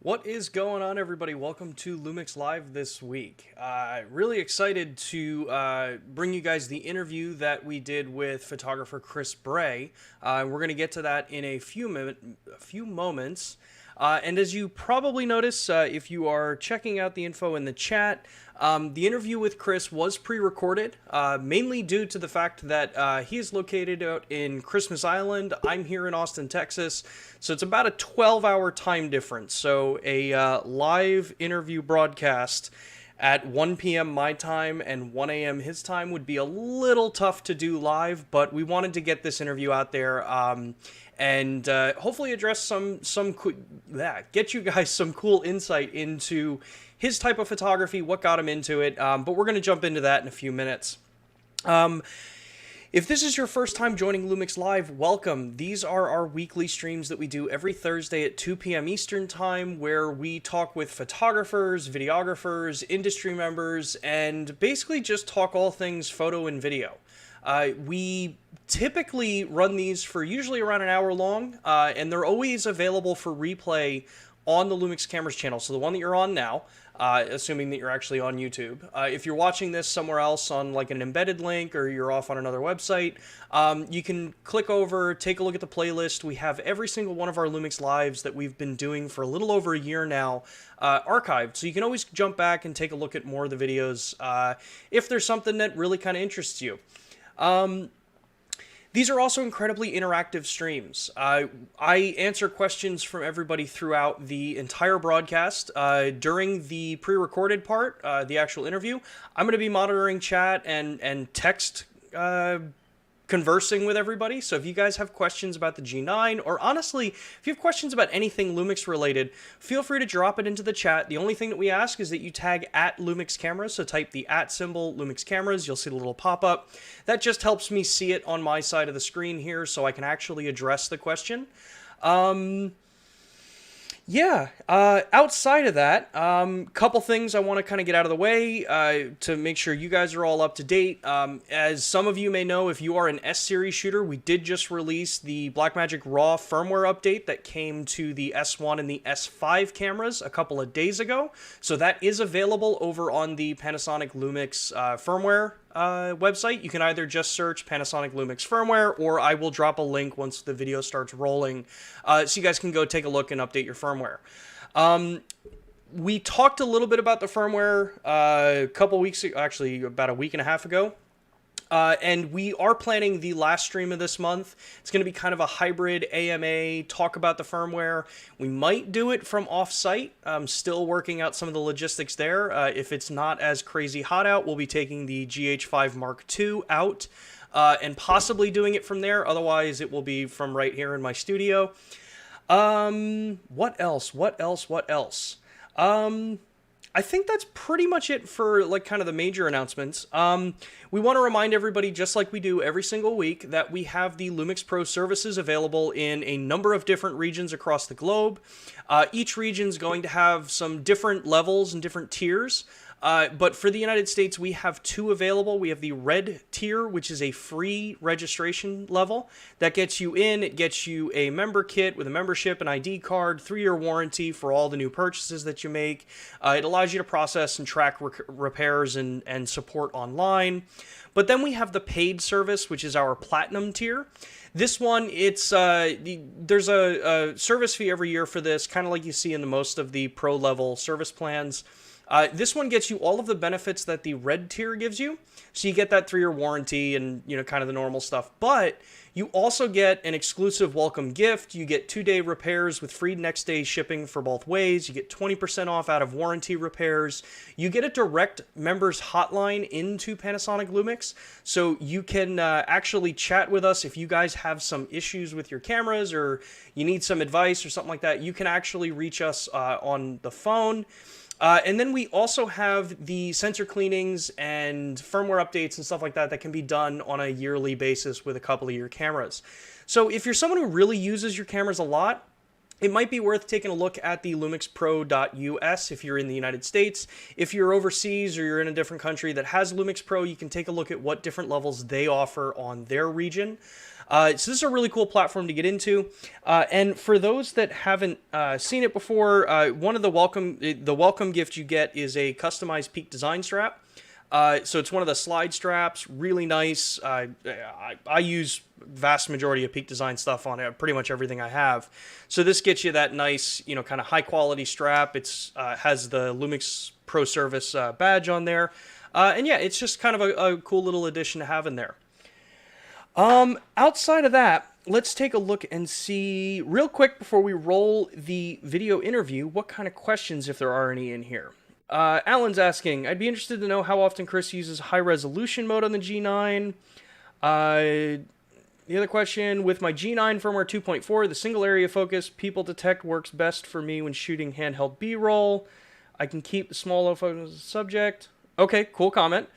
What is going on, everybody? Welcome to LUMIX Live this week. Really excited to bring you guys the interview that we did with photographer Chris Bray. We're going to get to that in a few moments. And as you probably notice, if you are checking out the info in the chat, the interview with Chris was pre-recorded, mainly due to the fact that he is located out in Christmas Island. I'm here in Austin, Texas, so it's about a 12-hour time difference. So a live interview broadcast at 1 p.m. my time and 1 a.m. his time would be a little tough to do live, but we wanted to get this interview out there and hopefully address get you guys some cool insight into his type of photography, what got him into it, but we're going to jump into that in a few minutes. If this is your first time joining LUMIX Live, welcome. These are our weekly streams that we do every Thursday at 2 p.m. Eastern Time, where we talk with photographers, videographers, industry members, and basically just talk all things photo and video. We typically run these for usually around an hour long, and they're always available for replay on the LUMIX Cameras channel, so the one that you're on now, assuming that you're actually on YouTube. If you're watching this somewhere else on like an embedded link or you're off on another website, you can click over, take a look at the playlist. We have every single one of our LUMIX Lives that we've been doing for a little over a year now archived, so you can always jump back and take a look at more of the videos if there's something that really kind of interests you. These are also incredibly interactive streams. I answer questions from everybody throughout the entire broadcast. During the pre-recorded part, the actual interview, I'm going to be monitoring chat and text conversing with everybody. So if you guys have questions about the G9, or honestly, if you have questions about anything LUMIX related, feel free to drop it into the chat. The only thing that we ask is that you tag at LUMIX Cameras, so type the @ symbol, LUMIX Cameras, you'll see the little pop-up. That just helps me see it on my side of the screen here so I can actually address the question. Outside of that, couple things I want to kind of get out of the way to make sure you guys are all up to date. As some of you may know, if you are an S-Series shooter, we did just release the Blackmagic RAW firmware update that came to the S1 and the S5 cameras a couple of days ago. So that is available over on the Panasonic LUMIX firmware website. You can either just search Panasonic LUMIX firmware, or I will drop a link once the video starts rolling, so you guys can go take a look and update your firmware. We talked a little bit about the firmware a couple weeks ago, actually about a week and a half ago. And we are planning the last stream of this month. It's going to be kind of a hybrid AMA, talk about the firmware. We might do it from off-site. I'm still working out some of the logistics there. If it's not as crazy hot out, we'll be taking the GH5 Mark II out and possibly doing it from there. Otherwise, it will be from right here in my studio. What else? I think that's pretty much it for like kind of the major announcements. We want to remind everybody, just like we do every single week, that we have the LUMIX Pro services available in a number of different regions across the globe. Each region is going to have some different levels and different tiers. But for the United States, we have two available. We have the red tier, which is a free registration level. That gets you in. It gets you a member kit with a membership, an ID card, 3-year warranty for all the new purchases that you make. It allows you to process and track repairs and support online. But then we have the paid service, which is our platinum tier. This one, there's a service fee every year for this, kind of like you see in most of the pro level service plans. This one gets you all of the benefits that the red tier gives you. So you get that 3-year warranty and, kind of the normal stuff. But you also get an exclusive welcome gift. You get 2-day repairs with free next day shipping for both ways. You get 20% off out of warranty repairs. You get a direct members hotline into Panasonic LUMIX. So you can actually chat with us if you guys have some issues with your cameras or you need some advice or something like that. You can actually reach us on the phone. And then we also have the sensor cleanings and firmware updates and stuff like that that can be done on a yearly basis with a couple of your cameras. So if you're someone who really uses your cameras a lot, it might be worth taking a look at the lumixpro.us if you're in the United States. If you're overseas or you're in a different country that has Lumix Pro, you can take a look at what different levels they offer on their region. So this is a really cool platform to get into. And for those that haven't seen it before, one of the welcome gift you get is a customized Peak design strap. So it's one of the slide straps, really nice. I use vast majority of Peak Design stuff on it, pretty much everything I have. So this gets you that nice, kind of high quality strap. It's has the Lumix Pro Service badge on there. And yeah, it's just kind of a cool little addition to have in there. Outside of that, let's take a look and see real quick before we roll the video interview, what kind of questions, if there are any, in here. Alan's asking, I'd be interested to know how often Chris uses high resolution mode on the G9. The other question, with my G9 firmware 2.4, the single area focus people detect works best for me when shooting handheld B-roll. I can keep the small low focus as a subject. Okay, cool comment.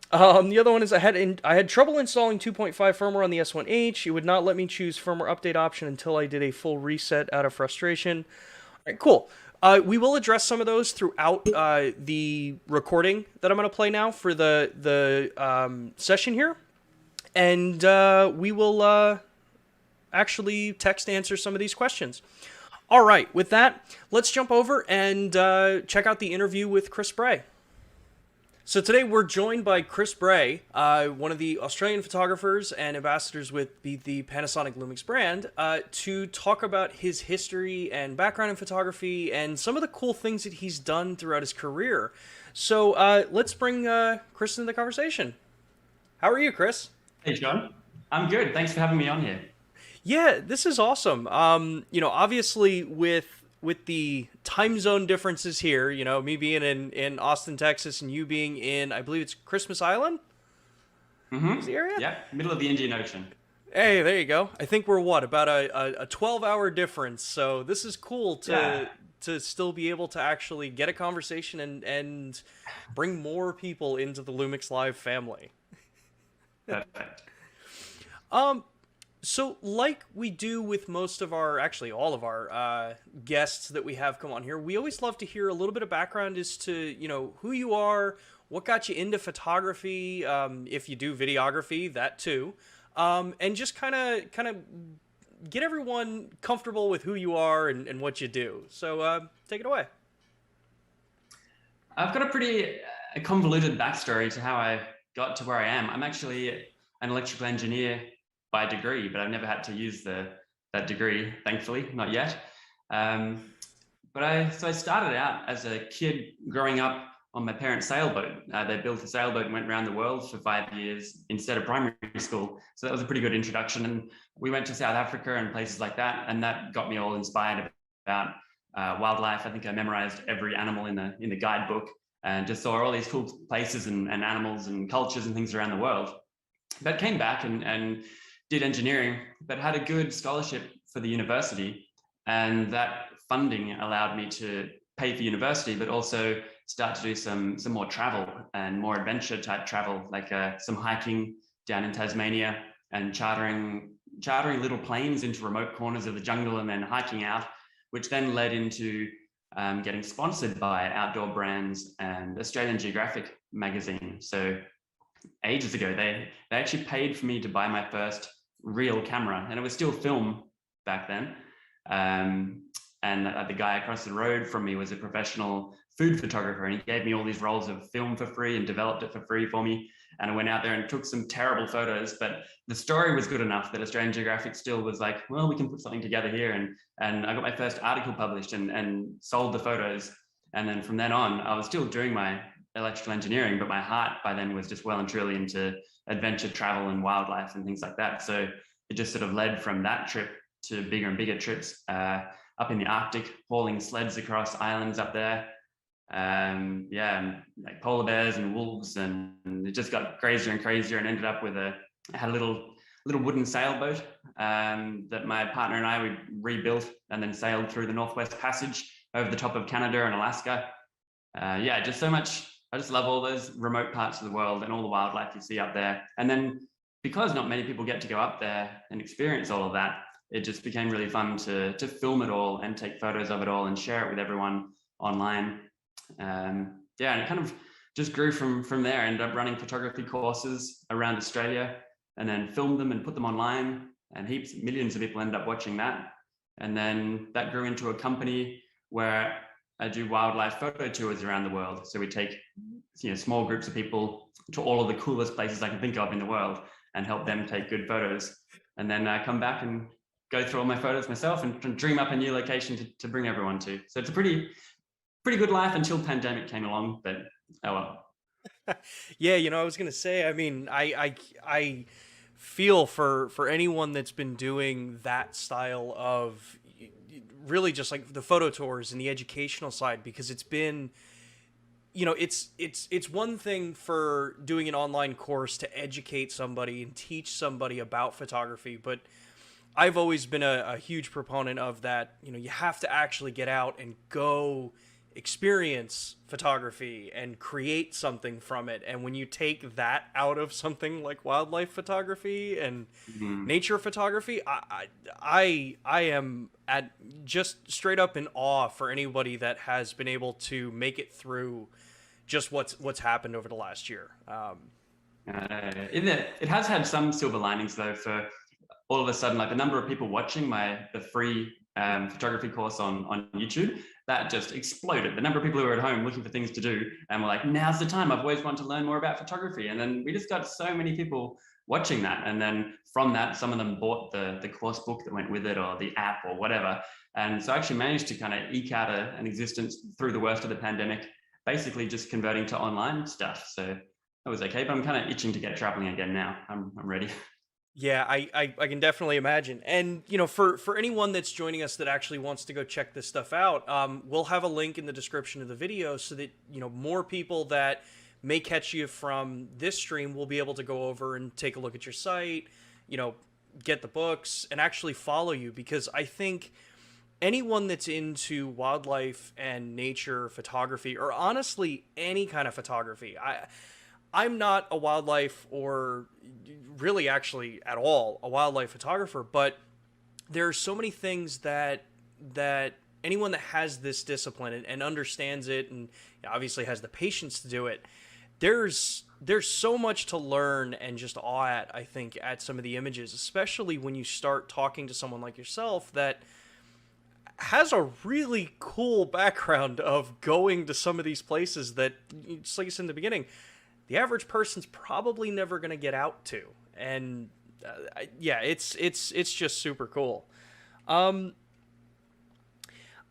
The other one is I had trouble installing 2.5 firmware on the S1H. It would not let me choose firmware update option until I did a full reset out of frustration. All right, cool. We will address some of those throughout the recording that I'm going to play now for the session here. And we will actually text answer some of these questions. All right, with that, let's jump over and check out the interview with Chris Bray. So today we're joined by Chris Bray, one of the Australian photographers and ambassadors with the Panasonic Lumix brand, to talk about his history and background in photography and some of the cool things that he's done throughout his career. So let's bring Chris into the conversation. How are you, Chris? Hey, John. I'm good. Thanks for having me on here. Yeah, this is awesome. Obviously with the time zone differences here, me being in Austin, Texas, and you being in, I believe it's Christmas Island? Mm-hmm. The area? Yeah, middle of the Indian Ocean. Hey, there you go. I think we're about a 12-hour difference, so this is cool to still be able to actually get a conversation and bring more people into the Lumix Live family. Perfect. So like we do with most of our, actually all of our guests that we have come on here, we always love to hear a little bit of background as to, who you are, what got you into photography, if you do videography, that too, and just kind of get everyone comfortable with who you are and what you do. So take it away. I've got a pretty convoluted backstory to how I got to where I am. I'm actually an electrical engineer by degree, but I've never had to use that degree, thankfully, not yet. So I started out as a kid growing up on my parents' sailboat. They built a sailboat and went around the world for 5 years instead of primary school. So that was a pretty good introduction. And we went to South Africa and places like that. And that got me all inspired about wildlife. I think I memorized every animal in the guidebook and just saw all these cool places and animals and cultures and things around the world. But came back and did engineering, but had a good scholarship for the university. And that funding allowed me to pay for university, but also start to do some more travel and more adventure type travel, like some hiking down in Tasmania and chartering little planes into remote corners of the jungle and then hiking out, which then led into getting sponsored by outdoor brands and Australian Geographic magazine. So ages ago, they actually paid for me to buy my first real camera, and it was still film back then. And the guy across the road from me was a professional food photographer, and he gave me all these rolls of film for free and developed it for free for me. And I went out there and took some terrible photos, but the story was good enough that Australian Geographic still was like, well, we can put something together here. And I got my first article published and sold the photos. And then from then on, I was still doing my electrical engineering, but my heart by then was just well and truly into adventure travel and wildlife and things like that. So it just sort of led from that trip to bigger and bigger trips up in the Arctic, hauling sleds across islands up there. Like polar bears and wolves, and it just got crazier and crazier, and ended up with I had a little wooden sailboat that my partner and I, we rebuilt and then sailed through the Northwest Passage over the top of Canada and Alaska. Just so much. I just love all those remote parts of the world and all the wildlife you see up there. And then because not many people get to go up there and experience all of that, it just became really fun to film it all and take photos of it all and share it with everyone online. Yeah, and it kind of just grew from there. I ended up running photography courses around Australia and then filmed them and put them online, and millions of people ended up watching that. And then that grew into a company where I do wildlife photo tours around the world. So we take small groups of people to all of the coolest places I can think of in the world and help them take good photos. And then I come back and go through all my photos myself and dream up a new location to bring everyone to. So it's a pretty good life until pandemic came along, but oh well. Yeah, I was gonna say, I mean, I feel for anyone that's been doing that style of really just like the photo tours and the educational side, because it's been, it's one thing for doing an online course to educate somebody and teach somebody about photography, but I've always been a huge proponent of that. You have to actually get out and go experience photography and create something from it. And when you take that out of something like wildlife photography and nature photography, I am at just straight up in awe for anybody that has been able to make it through just what's happened over the last year. It has had some silver linings though. For all of a sudden, like the number of people watching the free photography course on YouTube, that just exploded. The number of people who were at home looking for things to do and were like, now's the time, I've always wanted to learn more about photography. And then we just got so many people watching that. And then from that, some of them bought the course book that went with it, or the app or whatever. And so I actually managed to kind of eke out an existence through the worst of the pandemic, basically just converting to online stuff. So that was okay, but I'm kind of itching to get traveling again now. I'm ready. Yeah, I can definitely imagine. And, for anyone that's joining us that actually wants to go check this stuff out, we'll have a link in the description of the video so that, more people that may catch you from this stream will be able to go over and take a look at your site, get the books and actually follow you. Because I think anyone that's into wildlife and nature photography, or honestly any kind of photography, I'm not a wildlife, or really actually at all a wildlife photographer, but there are so many things that anyone that has this discipline and understands it, and obviously has the patience to do it, there's so much to learn and just awe at, I think, at some of the images, especially when you start talking to someone like yourself that has a really cool background of going to some of these places that, just like you said in the beginning, the average person's probably never going to get out to. And yeah, it's just super cool. I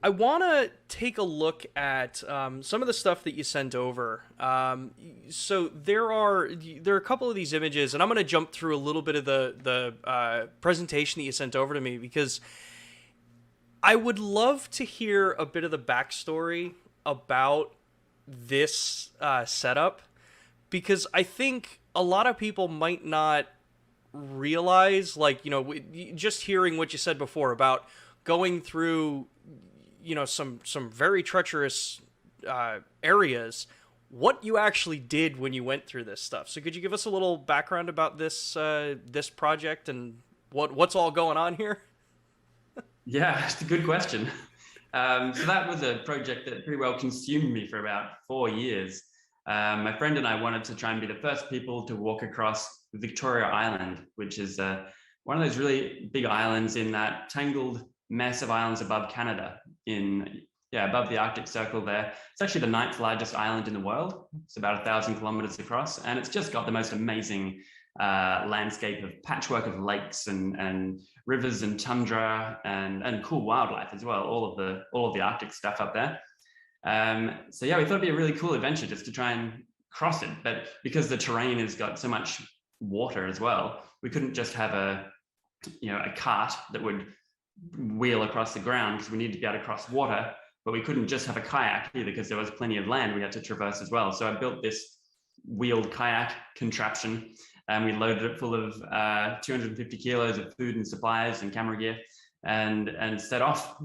want to take a look at some of the stuff that you sent over. So there are a couple of these images, and I'm going to jump through a little bit of the presentation that you sent over to me, because I would love to hear a bit of the backstory about this setup. Because I think a lot of people might not realize, like, just hearing what you said before about going through, some very treacherous areas, what you actually did when you went through this stuff. So could you give us a little background about this project and what's all going on here? Yeah, it's a good question. So that was a project that pretty well consumed me for about 4 years. My friend and I wanted to try and be the first people to walk across Victoria Island, which is one of those really big islands in that tangled mess of islands above Canada, above the Arctic Circle there. It's actually the 9th largest island in the world. It's about 1,000 kilometers across, and it's just got the most amazing landscape of patchwork of lakes and rivers and tundra and cool wildlife as well. All of the Arctic stuff up there. So yeah, we thought it'd be a really cool adventure just to try and cross it, but because the terrain has got so much water as well, we couldn't just have a cart that would wheel across the ground, because we needed to be able to cross water, but we couldn't just have a kayak either, because there was plenty of land we had to traverse as well. So I built this wheeled kayak contraption, and we loaded it full of 250 kilos of food and supplies and camera gear, and set off.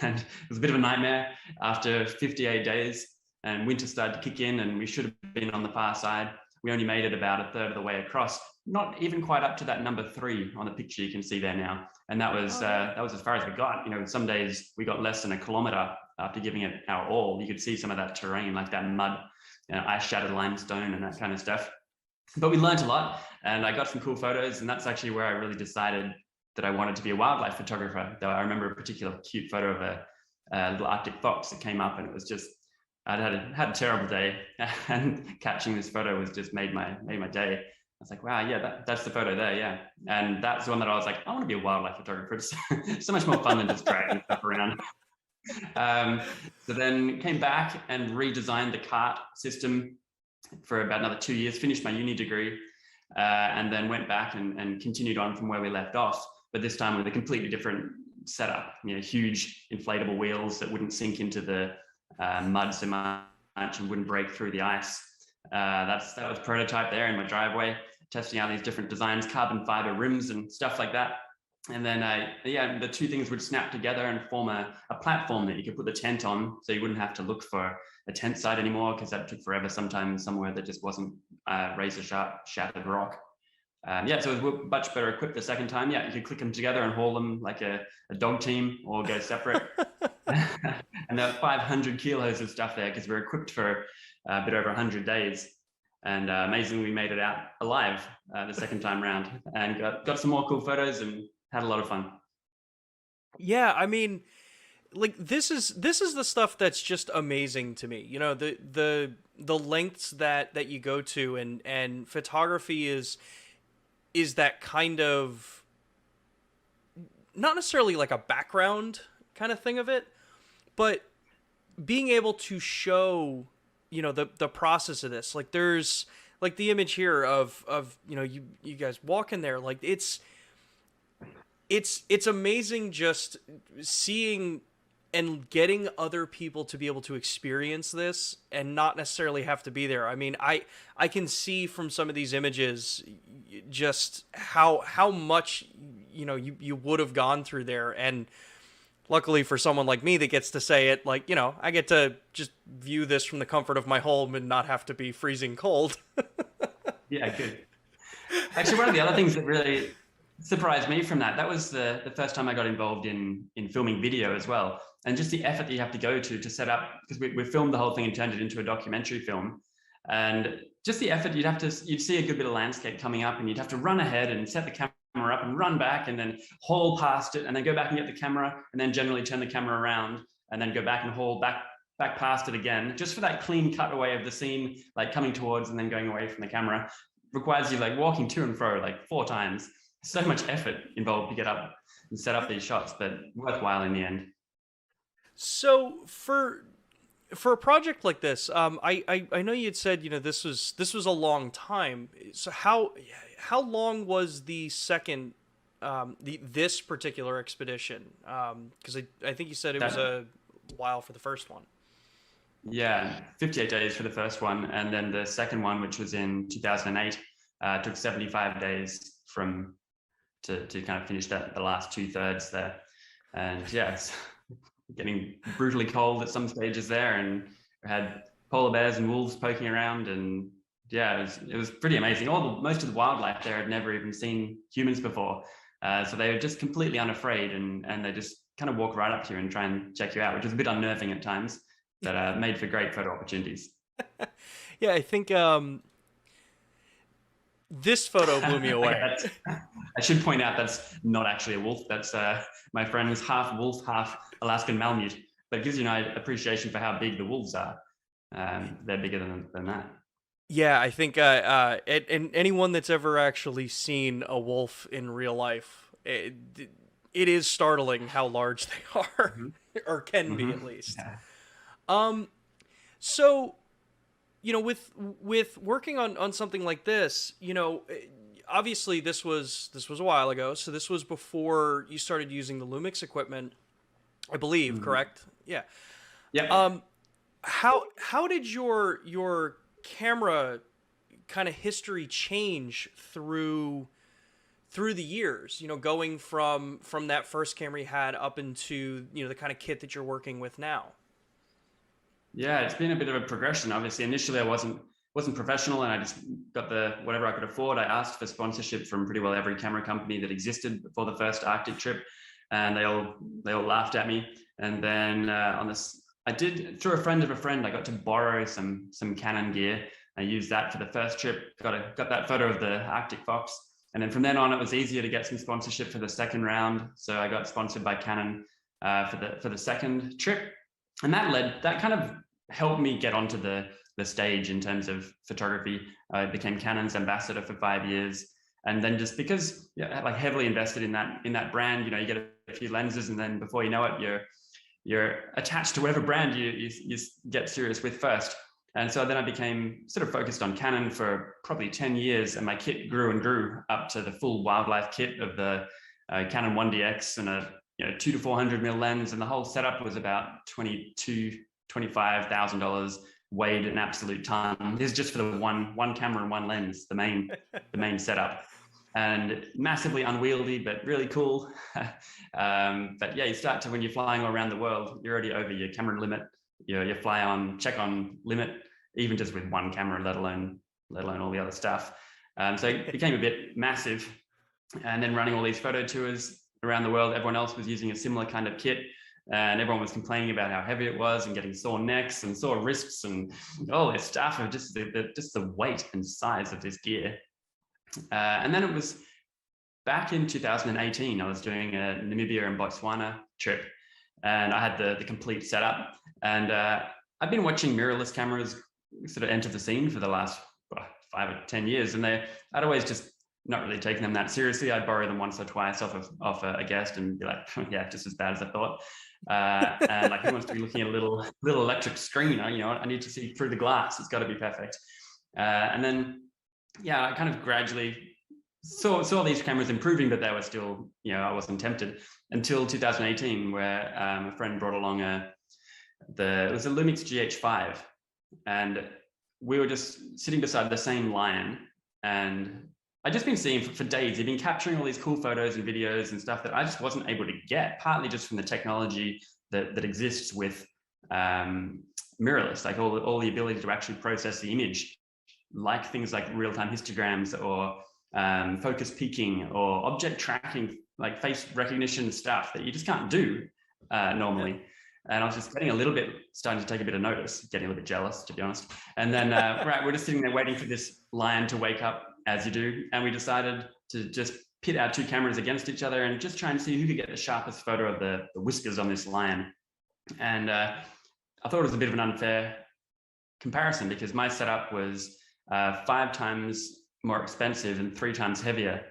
And it was a bit of a nightmare after 58 days, and winter started to kick in, and we should have been on the far side. We only made it about a third of the way across not even quite up to that number 3 on the picture you can see there now. And that was as far as we got. You know, some days we got less than a kilometer after giving it our all. You could see some of that terrain, like that mud, you know, ice shattered limestone and that kind of stuff. But we learned a lot, and I got some cool photos, and that's actually where I really decided that I wanted to be a wildlife photographer. Though I remember a particular cute photo of a little Arctic fox that came up, and it was just, I had a terrible day, and catching this photo was just made my day. I was like, wow, yeah, that's the photo there, yeah. And that's the one that I was like, I want to be a wildlife photographer. It's so much more fun than just dragging stuff around. So then came back and redesigned the cart system for about another 2 years, finished my uni degree, and then went back and continued on from where we left off, but this time with a completely different setup. You know, huge inflatable wheels that wouldn't sink into the mud so much and wouldn't break through the ice. That was prototype there in my driveway, testing out these different designs, carbon fiber rims and stuff like that. And then, the two things would snap together and form a platform that you could put the tent on, so you wouldn't have to look for a tent site anymore, because that took forever sometimes somewhere that just wasn't razor sharp shattered rock. So it was much better equipped the second time. Yeah, you could click them together and haul them like a dog team, or go separate. And there were 500 kilos of stuff there, because we're equipped for a bit over 100 days. And amazingly, we made it out alive the second time round, and got some more cool photos and had a lot of fun. Yeah, I mean, like this is the stuff that's just amazing to me. You know, the lengths that you go to, and photography is that kind of, not necessarily like a background kind of thing of it, but being able to show, you know, the process of this. Like there's like the image here of you know, you guys walking there, like it's amazing just seeing and getting other people to be able to experience this and not necessarily have to be there. I mean, I can see from some of these images just how much, you know, you would have gone through there. And luckily for someone like me that gets to say it, like, you know, I get to just view this from the comfort of my home and not have to be freezing cold. Yeah, good. Actually, one of the other things that really surprised me from that was the first time I got involved in filming video as well. And just the effort that you have to go to set up, because we filmed the whole thing and turned it into a documentary film. And just the effort, you'd see a good bit of landscape coming up, and you'd have to run ahead and set the camera up and run back and then haul past it and then go back and get the camera and then generally turn the camera around and then go back and haul back past it again, just for that clean cutaway of the scene, like coming towards and then going away from the camera. Requires you like walking to and fro like 4 times. So much effort involved to get up and set up these shots, but worthwhile in the end. So for a project like this, I know you had said, you know, this was a long time. So how long was the second this particular expedition? Because I think you said it was a while for the first one. Yeah, 58 days for the first one, and then the second one, which was in 2008, took 75 days to kind of finish the last 2/3 there. And yeah, it's getting brutally cold at some stages there, and we had polar bears and wolves poking around, and yeah, it was pretty amazing. Most of the wildlife there had never even seen humans before, so they were just completely unafraid, and they just kind of walk right up to you and try and check you out, which was a bit unnerving at times, but made for great photo opportunities. Yeah, I think this photo blew me away. I should point out that's not actually a wolf. That's my friend's half wolf, half Alaskan Malamute. But it gives you an appreciation for how big the wolves are. They're bigger than that. Yeah, I think and anyone that's ever actually seen a wolf in real life, it is startling how large they are, or can be at least. Yeah. So, you know, with working on something like this, you know, obviously this was a while ago, so this was before you started using the LUMIX equipment, I believe, correct? Yeah. Yeah. How did your camera kind of history change through the years, you know, going from that first camera you had up into, you know, the kind of kit that you're working with now? Yeah, it's been a bit of a progression. Obviously, initially I wasn't wasn't professional, and I just got the whatever I could afford. I asked for sponsorship from pretty well every camera company that existed before the first Arctic trip, and they all laughed at me. And then on this, I did, through a friend of a friend, I got to borrow some Canon gear. I used that for the first trip. Got that photo of the Arctic fox, and then from then on, it was easier to get some sponsorship for the second round. So I got sponsored by Canon for the second trip, and that kind of helped me get onto the stage in terms of photography. I became Canon's ambassador for 5 years, and then just because like heavily invested in that brand, you get a few lenses, and then before you know it, you're attached to whatever brand you get serious with first. And so then I became sort of focused on Canon for probably 10 years, and my kit grew and grew up to the full wildlife kit of the Canon 1DX and a 200 to 400 mil lens, and the whole setup was about $25,000, weighed an absolute ton. This is just for the one camera and one lens, the main setup, and massively unwieldy, but really cool. But yeah, you start to, when you're flying all around the world, you're already over your camera limit, your check on limit, even just with one camera, let alone all the other stuff. So it became a bit massive. And then running all these photo tours around the world, everyone else was using a similar kind of kit, and everyone was complaining about how heavy it was and getting sore necks and sore wrists and all this stuff of just the weight and size of this gear. And then it was back in 2018, I was doing a Namibia and Botswana trip, and I had the complete setup. And I've been watching mirrorless cameras sort of enter the scene for the last 5 or 10 years, and I'd always just not really taken them that seriously. I'd borrow them once or twice off a guest and be like, yeah, just as bad as I thought. And like, who wants to be looking at a little electric screen? I need to see through the glass. It's got to be perfect. And then, yeah, I kind of gradually saw these cameras improving, but they were still, I wasn't tempted until 2018, where a friend brought along it was a LUMIX GH5, and we were just sitting beside the same lion, and I'd just been seeing for days. He'd been capturing all these cool photos and videos and stuff that I just wasn't able to get, partly just from the technology that exists with mirrorless, like all the ability to actually process the image, like things like real-time histograms or focus peaking or object tracking, like face recognition stuff that you just can't do normally. Yeah. And I was just starting to take a bit of notice, getting a little bit jealous, to be honest. And then, right, we're just sitting there waiting for this lion to wake up, as you do. And we decided to just pit our two cameras against each other and just try and see who could get the sharpest photo of the whiskers on this lion. And I thought it was a bit of an unfair comparison, because my setup was 5 times more expensive and 3 times heavier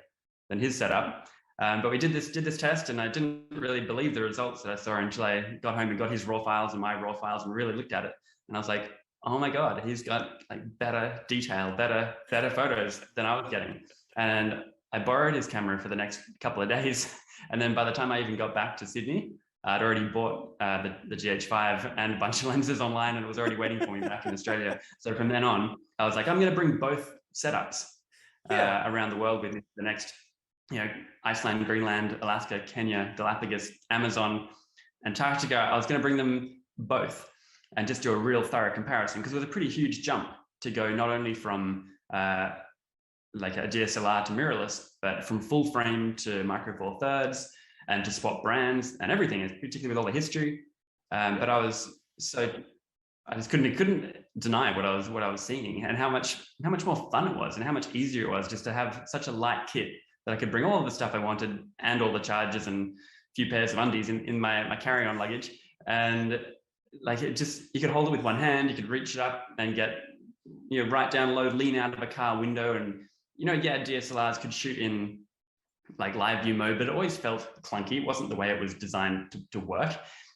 than his setup. But we did this test, and I didn't really believe the results that I saw until I got home and got his raw files and my raw files and really looked at it. And I was like, oh my God, he's got like better detail, better photos than I was getting. And I borrowed his camera for the next couple of days. And then by the time I even got back to Sydney, I'd already bought the GH5 and a bunch of lenses online, and it was already waiting for me back in Australia. So from then on, I was like, I'm going to bring both setups around the world with me for the next, Iceland, Greenland, Alaska, Kenya, Galapagos, Amazon, Antarctica. I was going to bring them both and just do a real thorough comparison, because it was a pretty huge jump to go not only from like a DSLR to mirrorless, but from full frame to micro four thirds, and to swap brands and everything, particularly with all the history. But I just couldn't deny what I was seeing, and how much more fun it was, and how much easier it was just to have such a light kit that I could bring all of the stuff I wanted, and all the chargers and a few pairs of undies in my carry-on luggage. And like, you could hold it with one hand, you could reach it up and get, right down low, lean out of a car window. And, DSLRs could shoot in like live view mode, but it always felt clunky. It wasn't the way it was designed to work.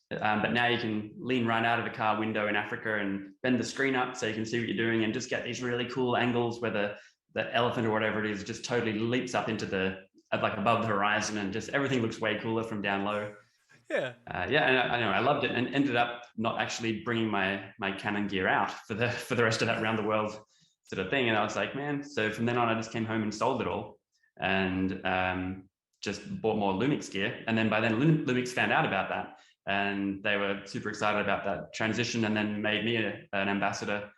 But now you can lean right out of a car window in Africa and bend the screen up so you can see what you're doing, and just get these really cool angles where the elephant or whatever it is just totally leaps up into like above the horizon, and just everything looks way cooler from down low. Yeah. And I loved it, and ended up not actually bringing my Canon gear out for the rest of that round the world sort of thing. And I was like, man, so from then on, I just came home and sold it all, and just bought more LUMIX gear. And then by then LUMIX found out about that, and they were super excited about that transition, and then made me an ambassador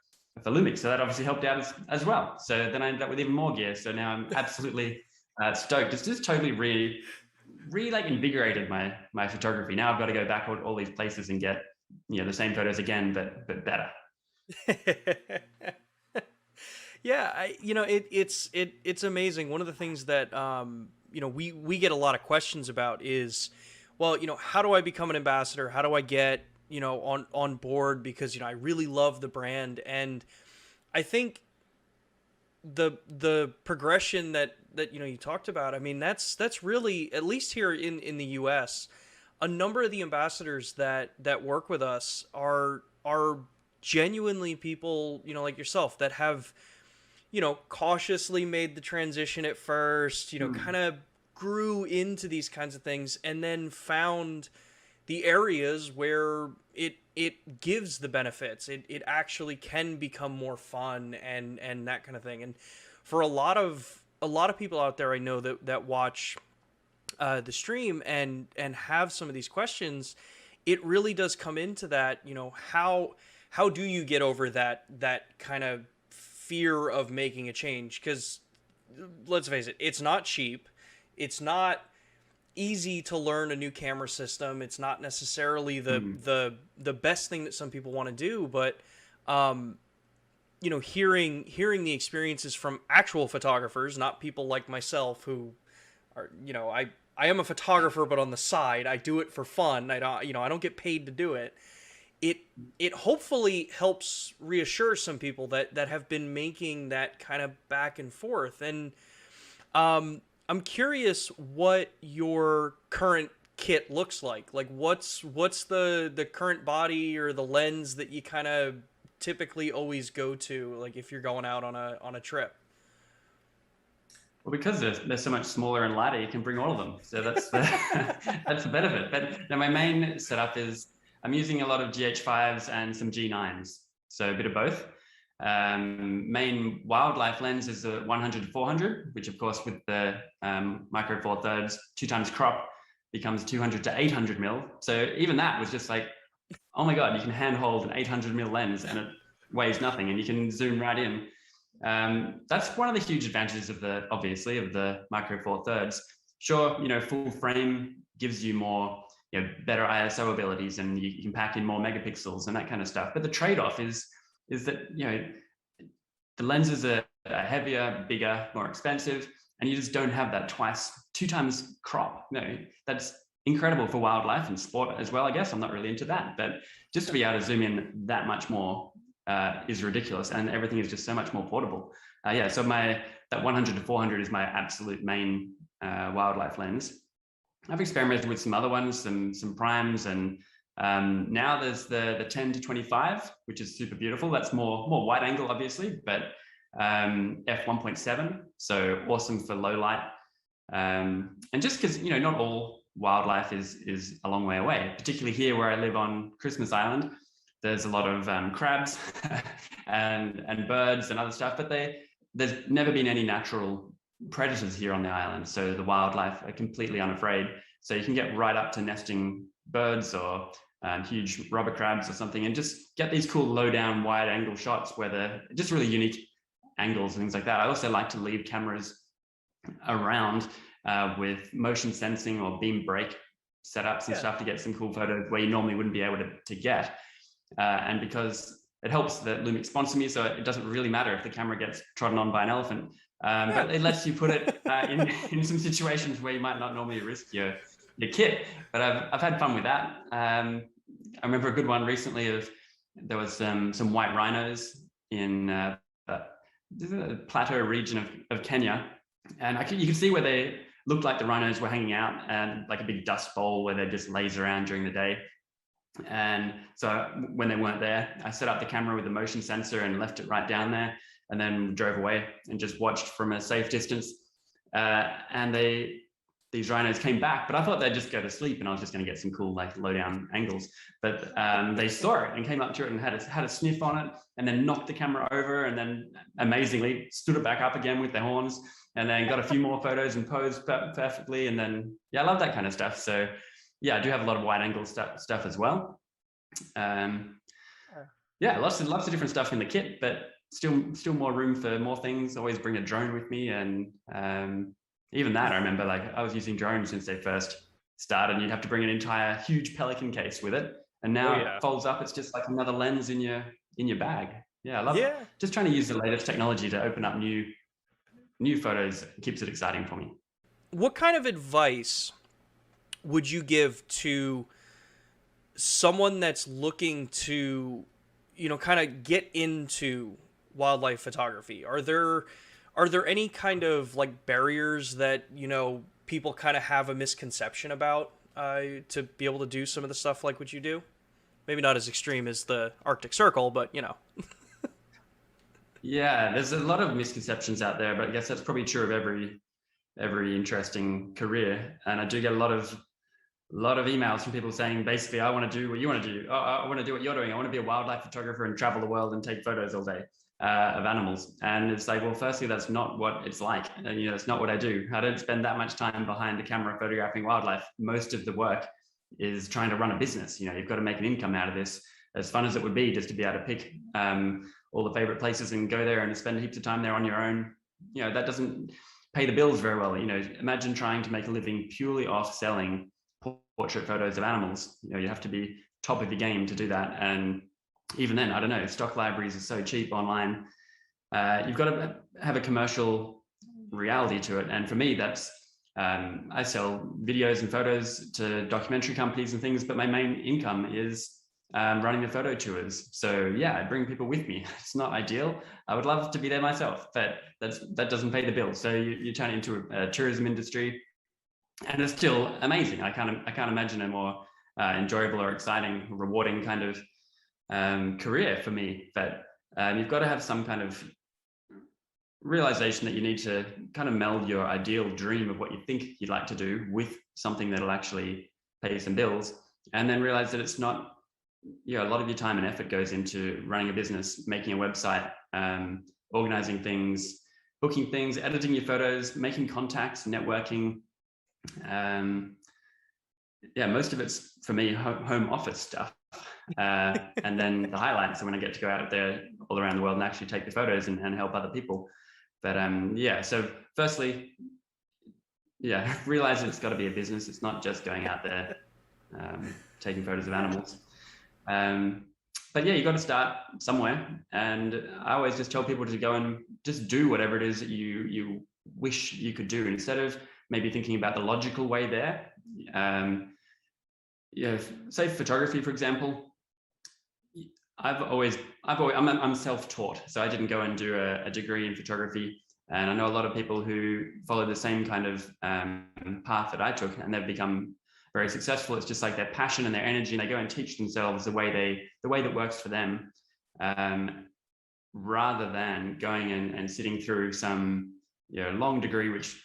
LUMIX. So that obviously helped out as well. So then I ended up with even more gear. So now I'm absolutely stoked. It's just totally really like invigorated my photography. Now I've got to go back all these places and get, you know, the same photos again, but better. Yeah, it's amazing. One of the things that we get a lot of questions about is, well, how do I become an ambassador? How do I get, on board? Because, I really love the brand. And I think the progression that you talked about, I mean, that's really, at least here in the US, a number of the ambassadors that work with us are genuinely people, like yourself, that have, cautiously made the transition at first, kind of grew into these kinds of things, and then found the areas where it gives the benefits. It actually can become more fun and that kind of thing. And for a lot of people out there I know that watch the stream and have some of these questions, it really does come into that, how do you get over that kind of fear of making a change? Because let's face it, it's not cheap. It's not easy to learn a new camera system. It's not necessarily the best thing that some people want to do, but hearing the experiences from actual photographers, not people like myself who are, I am a photographer, but on the side, I do it for fun. I don't get paid to do it. It hopefully helps reassure some people that have been making that kind of back and forth. And I'm curious what your current kit looks like. Like what's the current body or the lens that you kind of typically always go to, like if you're going out on a trip? Well, because they're so much smaller and lighter, you can bring all of them. So that's the that's the benefit. But now my main setup is I'm using a lot of GH5s and some G9s, so a bit of both. Main wildlife lens is a 100-400, which of course with the micro four thirds 2x crop becomes 200 to 800 mil. So even that was just like, oh my god, you can handhold an 800 mil lens and it weighs nothing, and you can zoom right in. That's one of the huge advantages of the micro four thirds. Sure, full frame gives you more, better ISO abilities, and you can pack in more megapixels and that kind of stuff. But the trade-off is that the lenses are heavier, bigger, more expensive, and you just don't have that 2x crop. That's incredible for wildlife and sport as well, I guess. I'm not really into that, but just to be able to zoom in that much more is ridiculous, and everything is just so much more portable. So that 100-400 is my absolute main wildlife lens. I've experimented with some other ones, some primes, and now there's the 10-25, which is super beautiful. That's more wide angle, obviously, but f1.7, so awesome for low light. And just because not all wildlife is a long way away, particularly here where I live on Christmas Island. There's a lot of crabs and birds and other stuff, but there's never been any natural predators here on the island, so the wildlife are completely unafraid. So you can get right up to nesting birds or huge rubber crabs or something, and just get these cool low down wide angle shots where they're just really unique angles and things like that. I also like to leave cameras around with motion sensing or beam brake setups and stuff to get some cool photos where you normally wouldn't be able to get. And because it helps that LUMIX sponsor me, so it doesn't really matter if the camera gets trodden on by an elephant. But it lets you put it in some situations where you might not normally risk your kit. But I've had fun with that. I remember a good one recently there was some white rhinos in the plateau region of Kenya, and you could see where they looked like the rhinos were hanging out, and like a big dust bowl where they just laze around during the day. And so when they weren't there, I set up the camera with a motion sensor and left it right down there, and then drove away and just watched from a safe distance. And these rhinos came back, but I thought they'd just go to sleep and I was just going to get some cool like low down angles. But they saw it and came up to it and had a sniff on it, and then knocked the camera over, and then amazingly stood it back up again with their horns, and then got a few more photos and posed perfectly. And then I love that kind of stuff. So I do have a lot of wide angle stuff as well. Yeah, lots of different stuff in the kit, but still more room for more things. Always bring a drone with me, and even that, I remember, like, I was using drones since they first started, and you'd have to bring an entire huge Pelican case with it, and Oh now it yeah. folds up. It's just like another lens in your bag. Yeah, I love Yeah. just trying to use the latest technology to open up new photos. It keeps it exciting for me. What kind of advice would you give to someone that's looking to, kind of get into wildlife photography? Are there any kind of like barriers that, people kind of have a misconception about to be able to do some of the stuff like what you do? Maybe not as extreme as the Arctic Circle, but Yeah, there's a lot of misconceptions out there, but I guess that's probably true of every interesting career. And I do get a lot of emails from people saying, basically, I want to do what you want to do. Oh, I want to do what you're doing. I want to be a wildlife photographer and travel the world and take photos all day of animals. And it's like, well, firstly, that's not what it's like. And, it's not what I do. I don't spend that much time behind the camera photographing wildlife. Most of the work is trying to run a business. You've got to make an income out of this. As fun as it would be just to be able to pick all the favorite places and go there and spend heaps of time there on your own, that doesn't pay the bills very well. Imagine trying to make a living purely off selling portrait photos of animals. You have to be top of your game to do that. And even then, I don't know, stock libraries are so cheap online. You've got to have a commercial reality to it. And for me, that's I sell videos and photos to documentary companies and things, but my main income is running the photo tours. So yeah, I bring people with me. It's not ideal. I would love to be there myself, but that doesn't pay the bills. So you turn it into a tourism industry, and it's still amazing. I can't imagine a more enjoyable or exciting, rewarding kind of career for me. But you've got to have some kind of realization that you need to kind of meld your ideal dream of what you think you'd like to do with something that'll actually pay some bills, and then realize that it's not. A lot of your time and effort goes into running a business, making a website, organizing things, booking things, editing your photos, making contacts, networking. Most of it's, for me, home office stuff. And then the highlights are when I get to go out there all around the world and actually take the photos and help other people. But so firstly, realize it's got to be a business. It's not just going out there taking photos of animals. But you got to start somewhere. And I always just tell people to go and just do whatever it is that you wish you could do, instead of maybe thinking about the logical way there. Say photography, for example. I'm self-taught, so I didn't go and do a degree in photography. And I know a lot of people who follow the same kind of path that I took, and they've become very successful. It's just like their passion and their energy, and they go and teach themselves the way that works for them, rather than going and sitting through some long degree, which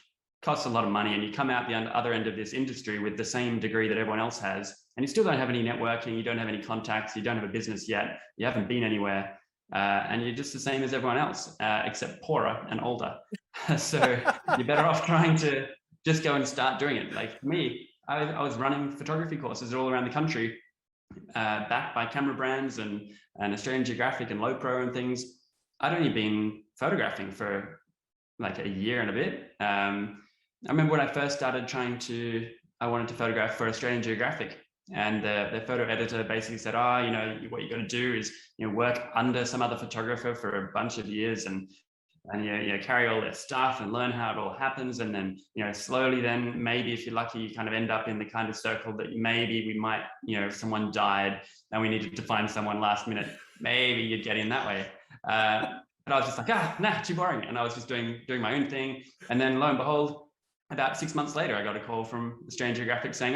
costs a lot of money, and you come out the other end of this industry with the same degree that everyone else has, and you still don't have any networking, you don't have any contacts, you don't have a business yet, you haven't been anywhere, and you're just the same as everyone else, except poorer and older. So you're better off trying to just go and start doing it. Like me, I was running photography courses all around the country, backed by camera brands and Australian Geographic and Lowpro and things. I'd only been photographing for like a year and a bit. I remember when I first started I wanted to photograph for Australian Geographic, and the photo editor basically said, what you got to do is work under some other photographer for a bunch of years and carry all their stuff and learn how it all happens, and then slowly, then maybe if you're lucky, you kind of end up in the kind of circle that maybe we might, if someone died and we needed to find someone last minute, maybe you'd get in that way. But I was just like, too boring, and I was just doing my own thing. And then lo and behold, about 6 months later, I got a call from Australian Geographic saying,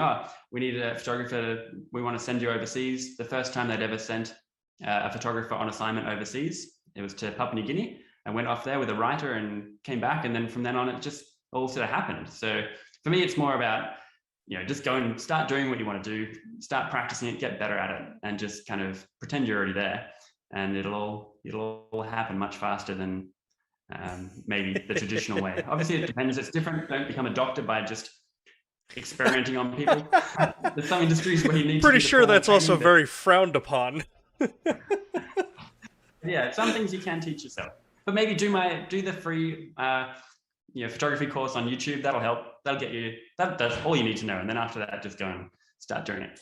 we need a photographer. We want to send you overseas. The first time they'd ever sent a photographer on assignment overseas, it was to Papua New Guinea. I went off there with a writer and came back. And then from then on, it just all sort of happened. So for me, it's more about, just go and start doing what you want to do, start practicing it, get better at it, and just kind of pretend you're already there. And it'll all happen much faster than maybe the traditional way. Obviously, it depends. It's different. Don't become a doctor by just experimenting on people. There's some industries where you need pretty to do sure that's also training, very frowned upon. Yeah, some things you can teach yourself, but maybe do the free photography course on YouTube. That'll help. That'll get you. That's all you need to know, and then after that, just go and start doing it.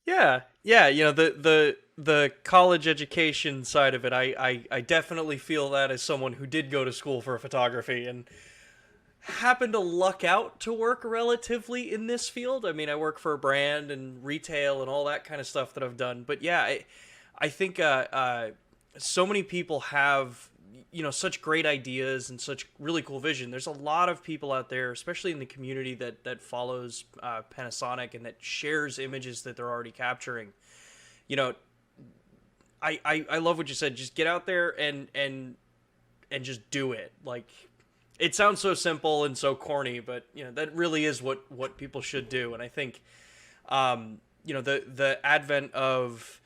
Yeah, yeah, the college education side of it, I definitely feel that as someone who did go to school for photography and happened to luck out to work relatively in this field. I mean, I work for a brand and retail and all that kind of stuff that I've done. But yeah, I think so many people have such great ideas and such really cool vision. There's a lot of people out there, especially in the community that follows Panasonic and that shares images that they're already capturing. You know, I love what you said. Just get out there and just do it. Like, it sounds so simple and so corny, but that really is what people should do. And I think the advent of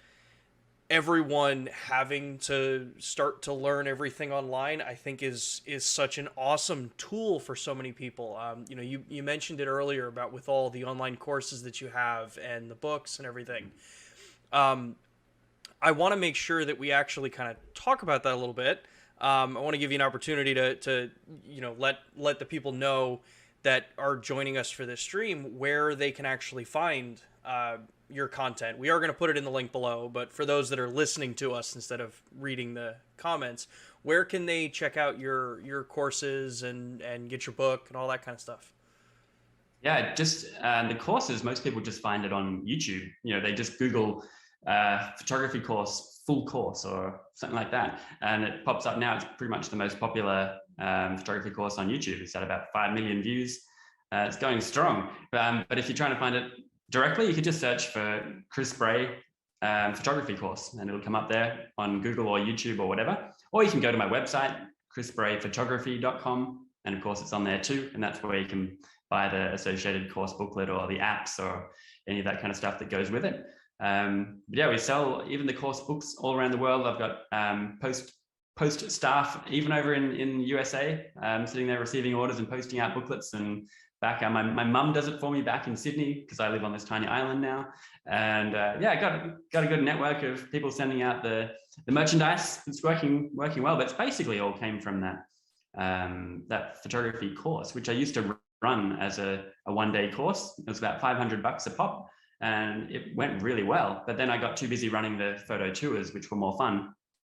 everyone having to start to learn everything online, I think is such an awesome tool for so many people. You mentioned it earlier about with all the online courses that you have and the books and everything. I want to make sure that we actually kind of talk about that a little bit. I want to give you an opportunity to let the people know that are joining us for this stream where they can actually find your content. We are going to put it in the link below, but for those that are listening to us instead of reading the comments, where can they check out your courses and get your book and all that kind of stuff? Yeah, just the courses, most people just find it on YouTube. They just Google photography course, full course, or something like that, and it pops up now. It's pretty much the most popular photography course on YouTube. It's at about 5 million views. It's going strong. But if you're trying to find it directly, you could just search for Chris Bray photography course, and it'll come up there on Google or YouTube or whatever. Or you can go to my website, chrisbrayphotography.com, and of course it's on there too, and that's where you can buy the associated course booklet or the apps or any of that kind of stuff that goes with it. But yeah, we sell even the course books all around the world. I've got post staff even over in USA, sitting there receiving orders and posting out booklets. And back, my mum does it for me back in Sydney because I live on this tiny island now. And yeah, I got a good network of people sending out the merchandise. It's working well. But it's basically all came from that photography course, which I used to run as a one-day course. It was about $500 a pop, and it went really well. But then I got too busy running the photo tours, which were more fun.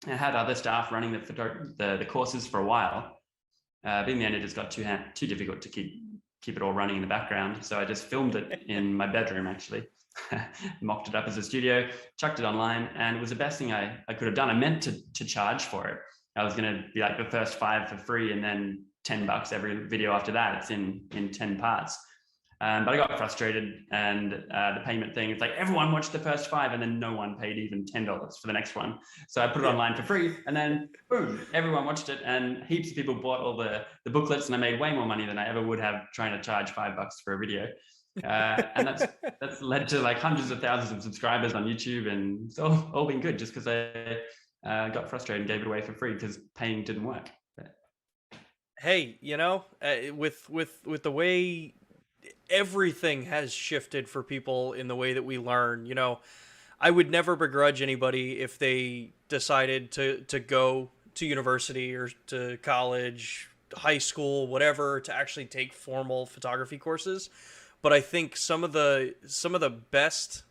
I had other staff running the courses for a while. But in the end, it just got too difficult to keep it all running in the background. So I just filmed it in my bedroom, actually. Mocked it up as a studio, chucked it online, and it was the best thing I could have done. I meant to charge for it. I was going to be like the first 5 for free and then $10 every video after that. It's in 10 parts. But I got frustrated, and the payment thing, it's like everyone watched the first 5 and then no one paid even $10 for the next one. So I put it online for free, and then boom, everyone watched it, and heaps of people bought all the booklets, and I made way more money than I ever would have trying to charge $5 for a video. And that's led to like hundreds of thousands of subscribers on YouTube, and it's all been good just because I got frustrated and gave it away for free because paying didn't work. Hey, with the way everything has shifted for people in the way that we learn, I would never begrudge anybody if they decided to go to university or to college, high school, whatever, to actually take formal photography courses. But I think some of the best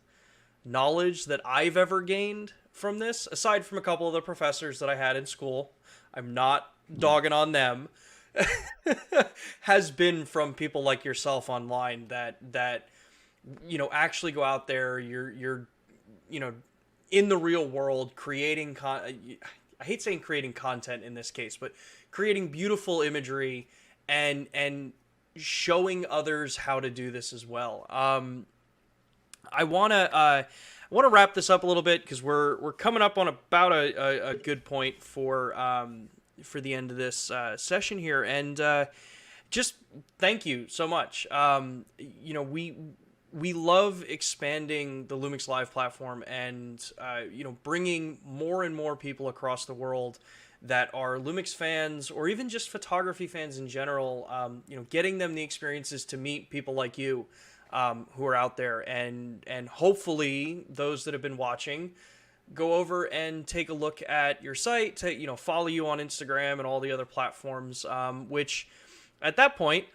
knowledge that I've ever gained from this, aside from a couple of the professors that I had in school, I'm not dogging on them, has been from people like yourself online that actually go out there. You're in the real world creating I hate saying creating content in this case, but creating beautiful imagery and showing others how to do this as well. I want to wrap this up a little bit because we're coming up on about a good point for the end of this session here, and just thank you so much. We love expanding the LUMIX Live platform and bringing more and more people across the world that are LUMIX fans or even just photography fans in general. Getting them the experiences to meet people like you. who are out there, and hopefully those that have been watching go over and take a look at your site, to follow you on Instagram and all the other platforms. Which, at that point,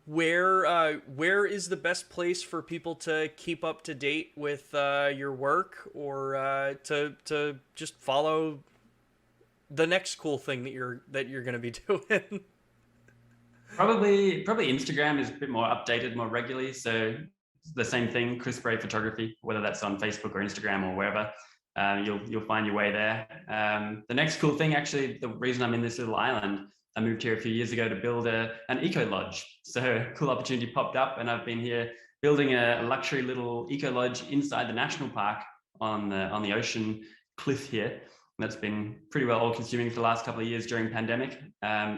where is the best place for people to keep up to date with your work, or to just follow the next cool thing that you're going to be doing? Probably Instagram is a bit more updated more regularly. So the same thing, Chris Bray Photography, whether that's on Facebook or Instagram or wherever, you'll find your way there. The next cool thing, actually, the reason I'm in this little island, I moved here a few years ago to build an eco lodge. So a cool opportunity popped up, and I've been here building a luxury little eco lodge inside the national park on the ocean cliff here. That's been pretty well all-consuming for the last couple of years during pandemic.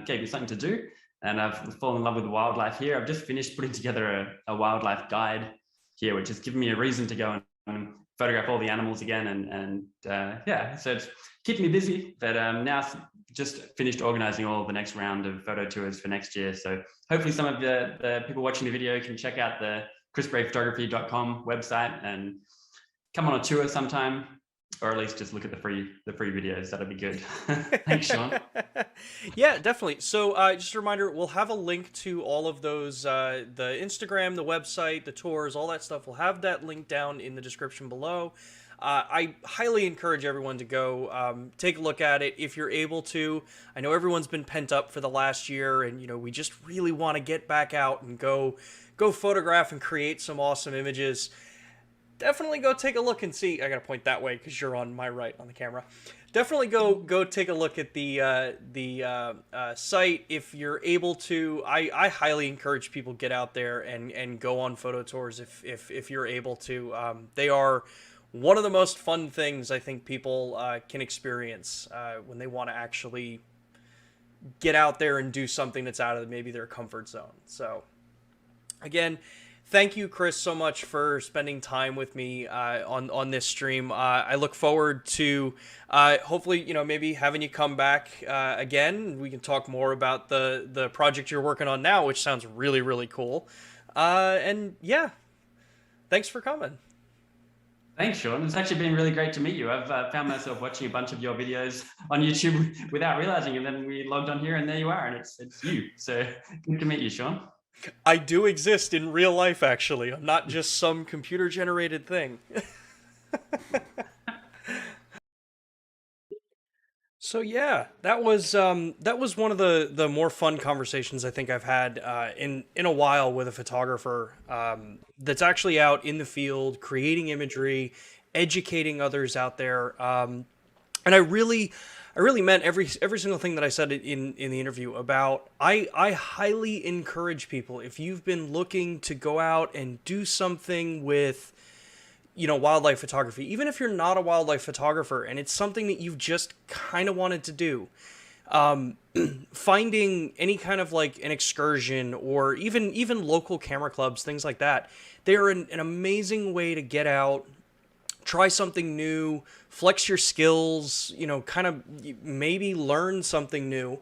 Gave me something to do, and I've fallen in love with wildlife here. I've just finished putting together a wildlife guide here, which has given me a reason to go and photograph all the animals again. And yeah, so it's keeping me busy, but now just finished organizing all the next round of photo tours for next year. So hopefully some of the people watching the video can check out the chrisbrayphotography.com website and come on a tour sometime, or at least just look at the free videos. That'd be good. Thanks, Sean. Yeah, definitely. So just a reminder, we'll have a link to all of those, the Instagram, the website, the tours, all that stuff. We'll have that link down in the description below. I highly encourage everyone to go take a look at it if you're able to. I know everyone's been pent up for the last year, and we just really want to get back out and go photograph and create some awesome images. Definitely go take a look and see. I gotta point that way because you're on my right on the camera. Definitely go take a look at the site if you're able to. I highly encourage people get out there and go on photo tours if you're able to. They are one of the most fun things I think people can experience when they want to actually get out there and do something that's out of maybe their comfort zone. So again, thank you, Chris, so much for spending time with me on this stream. I look forward to hopefully maybe having you come back again. We can talk more about the project you're working on now, which sounds really, really cool. And yeah, thanks for coming. Thanks, Sean. It's actually been really great to meet you. I've found myself watching a bunch of your videos on YouTube without realizing, and then we logged on here, and there you are, and it's you. So good to meet you, Sean. I do exist in real life, actually. I'm not just some computer-generated thing. So yeah, that was one of the more fun conversations I think I've had in a while with a photographer that's actually out in the field creating imagery, educating others out there, and I really meant every single thing that I said in the interview about. I highly encourage people, if you've been looking to go out and do something with wildlife photography, even if you're not a wildlife photographer and it's something that you've just kind of wanted to do, finding any kind of like an excursion or even local camera clubs, things like that, they're an amazing way to get out, try something new, flex your skills, kind of maybe learn something new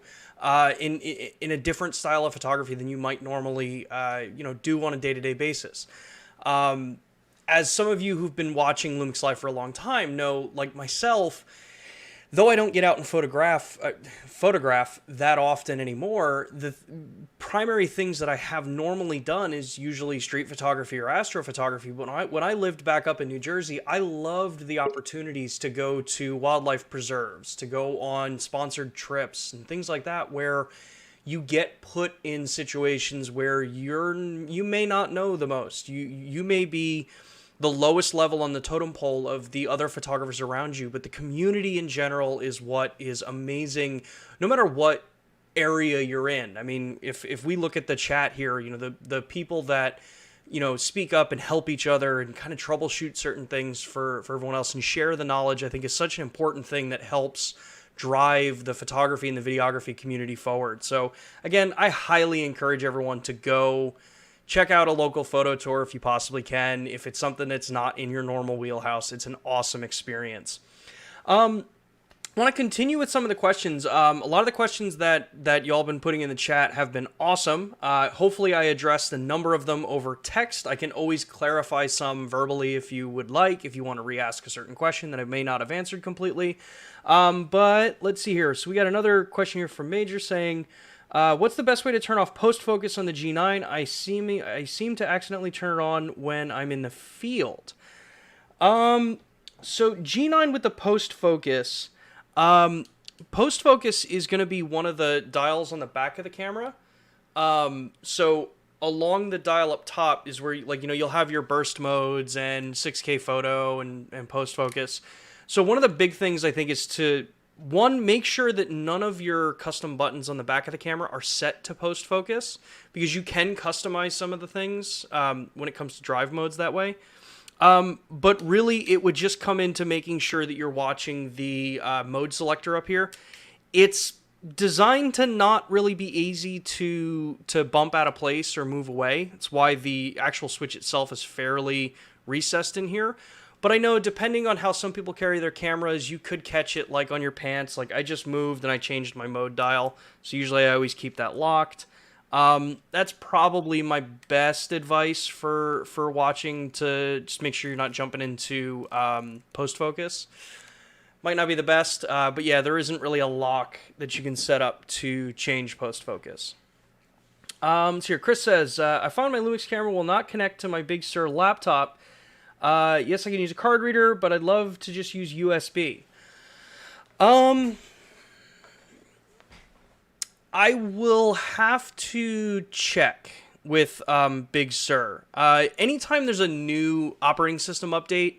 in a different style of photography than you might normally do on a day-to-day basis. As some of you who've been watching Lumix Live for a long time know, like myself, though I don't get out and photograph that often anymore, the primary things that I have normally done is usually street photography or astrophotography. When I lived back up in New Jersey, I loved the opportunities to go to wildlife preserves, to go on sponsored trips and things like that, where you get put in situations where you may not know the most. You may be the lowest level on the totem pole of the other photographers around you, but the community in general is what is amazing, no matter what area you're in. I mean, if we look at the chat here, the people that speak up and help each other and kind of troubleshoot certain things for everyone else and share the knowledge, I think is such an important thing that helps drive the photography and the videography community forward. So again, I highly encourage everyone to go check out a local photo tour if you possibly can. If it's something that's not in your normal wheelhouse, it's an awesome experience. want to continue with some of the questions. A lot of the questions that y'all been putting in the chat have been awesome. Hopefully I addressed a number of them over text. I can always clarify some verbally if you would like, if you want to re-ask a certain question that I may not have answered completely. But let's see here. So we got another question here from Major saying, what's the best way to turn off post focus on the G9? I seem to accidentally turn it on when I'm in the field. So G9 with the post focus. Post focus is going to be one of the dials on the back of the camera. So along the dial up top is where, like, you know, you'll have your burst modes and 6K photo and post focus. So one of the big things I think is to, one, make sure that none of your custom buttons on the back of the camera are set to post focus, because you can customize some of the things when it comes to drive modes that way. But really, it would just come into making sure that you're watching the mode selector up here. It's designed to not really be easy to bump out of place or move away. It's why the actual switch itself is fairly recessed in here. But I know, depending on how some people carry their cameras, you could catch it like on your pants. Like, I just moved and I changed my mode dial, so usually I always keep that locked. That's probably my best advice for watching, to just make sure you're not jumping into post focus. Might not be the best, but yeah, there isn't really a lock that you can set up to change post focus. So here, Chris says, I found my Lumix camera will not connect to my Big Sur laptop. Yes, I can use a card reader, but I'd love to just use USB. I will have to check with Big Sur. Anytime there's a new operating system update,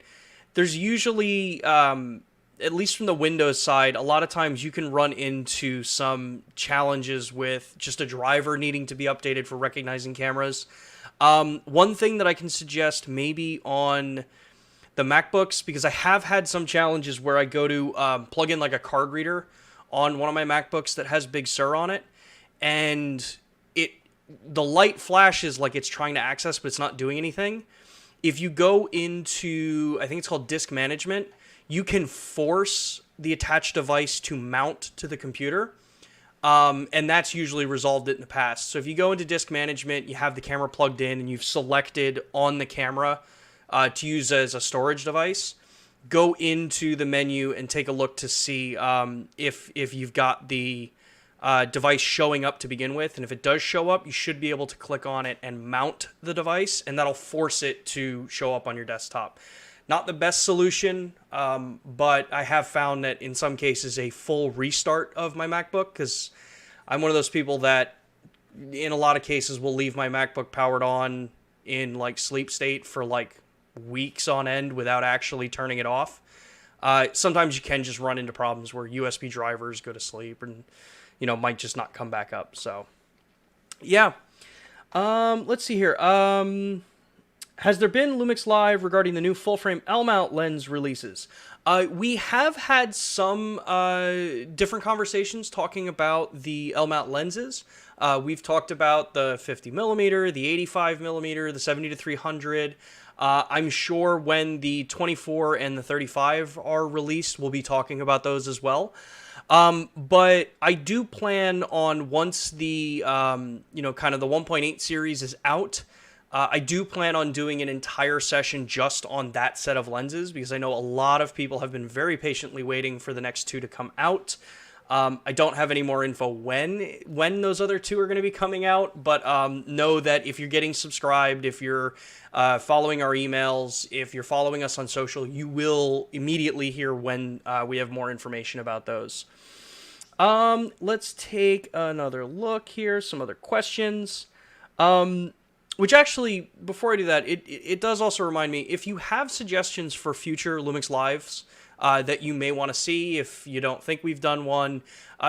there's usually, at least from the Windows side, a lot of times you can run into some challenges with just a driver needing to be updated for recognizing cameras. One thing that I can suggest maybe on the MacBooks, because I have had some challenges where I go to plug in like a card reader on one of my MacBooks that has Big Sur on it, and the light flashes like it's trying to access, but it's not doing anything. If you go into, I think it's called disk management, you can force the attached device to mount to the computer. And that's usually resolved it in the past. So if you go into disk management, you have the camera plugged in, and you've selected on the camera to use as a storage device, go into the menu and take a look to see if you've got the device showing up to begin with. And if it does show up, you should be able to click on it and mount the device, and that'll force it to show up on your desktop. Not the best solution, but I have found that in some cases a full restart of my MacBook, because I'm one of those people that in a lot of cases will leave my MacBook powered on in like sleep state for like weeks on end without actually turning it off. Sometimes you can just run into problems where USB drivers go to sleep and, you know, might just not come back up. So yeah. Let's see here. Has there been Lumix Live regarding the new full-frame LMount lens releases? We have had some different conversations talking about the LMount lenses. We've talked about the 50mm, the 85mm, the 70-300. I'm sure when the 24 and the 35 are released, we'll be talking about those as well. But I do plan on, once the, kind of the 1.8 series is out, I do plan on doing an entire session just on that set of lenses, because I know a lot of people have been very patiently waiting for the next two to come out. I don't have any more info when those other two are going to be coming out, but know that if you're getting subscribed, if you're following our emails, if you're following us on social, you will immediately hear when we have more information about those. Let's take another look here, some other questions. Which actually, before I do that, it does also remind me, if you have suggestions for future Lumix Lives that you may want to see, if you don't think we've done one,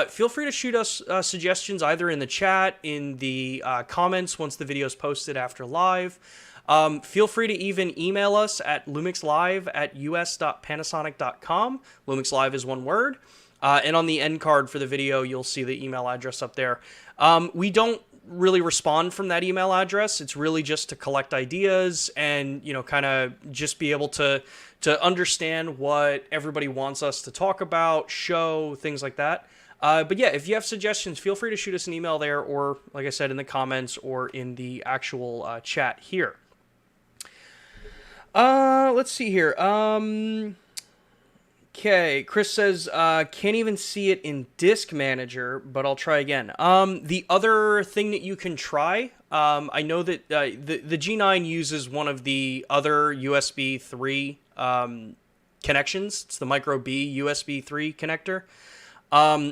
feel free to shoot us suggestions either in the chat, in the comments once the video is posted after live. Feel free to even email us at lumixlive@us.panasonic.com. Lumix Live is one word. And on the end card for the video, you'll see the email address up there. We don't really respond from that email address. It's really just to collect ideas and, kind of just be able to understand what everybody wants us to talk about, show, things like that. But yeah, if you have suggestions, feel free to shoot us an email there, or like I said, in the comments or in the actual chat here. Let's see here. Okay, Chris says, can't even see it in Disk Manager, but I'll try again. The other thing that you can try, I know that the G9 uses one of the other USB 3 connections. It's the Micro B USB 3 connector.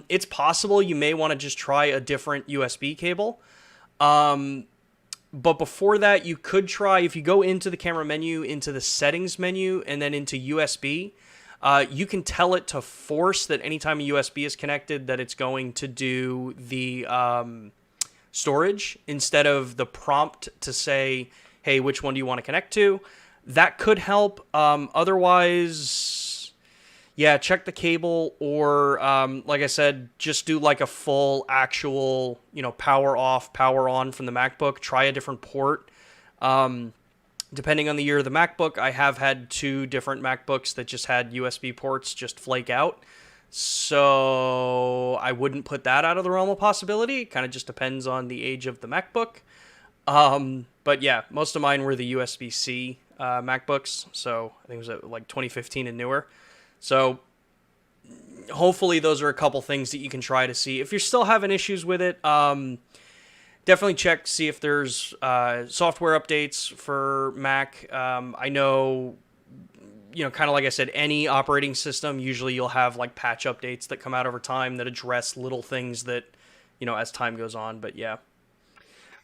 It's possible you may want to just try a different USB cable. But before that, you could try, if you go into the camera menu, into the settings menu, and then into USB, you can tell it to force that anytime a USB is connected that it's going to do the storage instead of the prompt to say, hey, which one do you want to connect to? That could help. Otherwise, yeah, check the cable, or like I said, just do like a full actual, power off, power on from the MacBook. Try a different port. Depending on the year of the MacBook, I have had 2 different MacBooks that just had USB ports just flake out. So I wouldn't put that out of the realm of possibility. It kind of just depends on the age of the MacBook. But yeah, most of mine were the USB-C MacBooks. So I think it was like 2015 and newer. So hopefully those are a couple things that you can try to see. If you're still having issues with it, definitely check, see if there's software updates for Mac. I know, kind of like I said, any operating system, usually you'll have like patch updates that come out over time that address little things that, as time goes on. But yeah.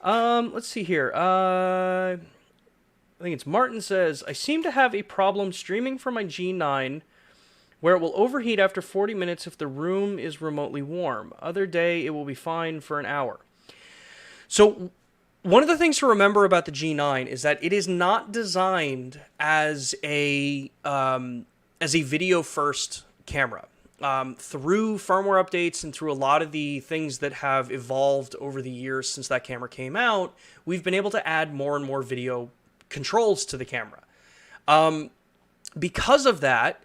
Let's see here. I think it's Martin says, I seem to have a problem streaming from my G9 where it will overheat after 40 minutes if the room is remotely warm. Other day, it will be fine for an hour. So one of the things to remember about the G9 is that it is not designed as a video-first camera. Through firmware updates and through a lot of the things that have evolved over the years since that camera came out, we've been able to add more and more video controls to the camera. Because of that,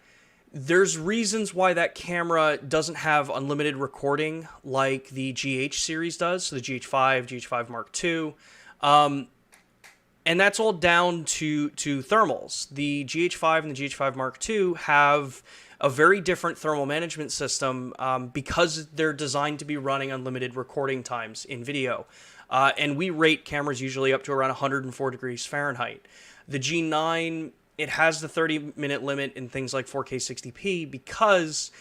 there's reasons why that camera doesn't have unlimited recording like the GH series does, so the GH5, GH5 Mark II. And that's all down to thermals. The GH5 and the GH5 Mark II have a very different thermal management system because they're designed to be running unlimited recording times in video. And we rate cameras usually up to around 104 degrees Fahrenheit. The G9, it has the 30-minute limit in things like 4K 60p because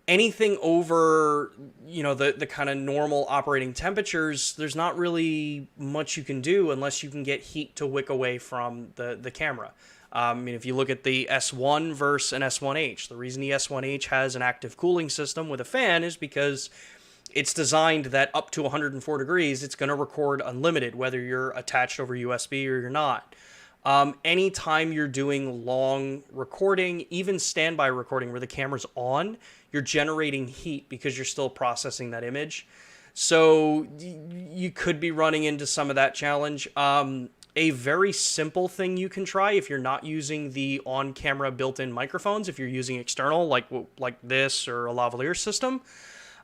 anything over, the kind of normal operating temperatures, there's not really much you can do unless you can get heat to wick away from the camera. If you look at the S1 versus an S1H, the reason the S1H has an active cooling system with a fan is because it's designed that up to 104 degrees, it's going to record unlimited, whether you're attached over USB or you're not. Anytime you're doing long recording, even standby recording where the camera's on, you're generating heat because you're still processing that image. So you could be running into some of that challenge. A very simple thing you can try if you're not using the on-camera built-in microphones, if you're using external like this or a lavalier system,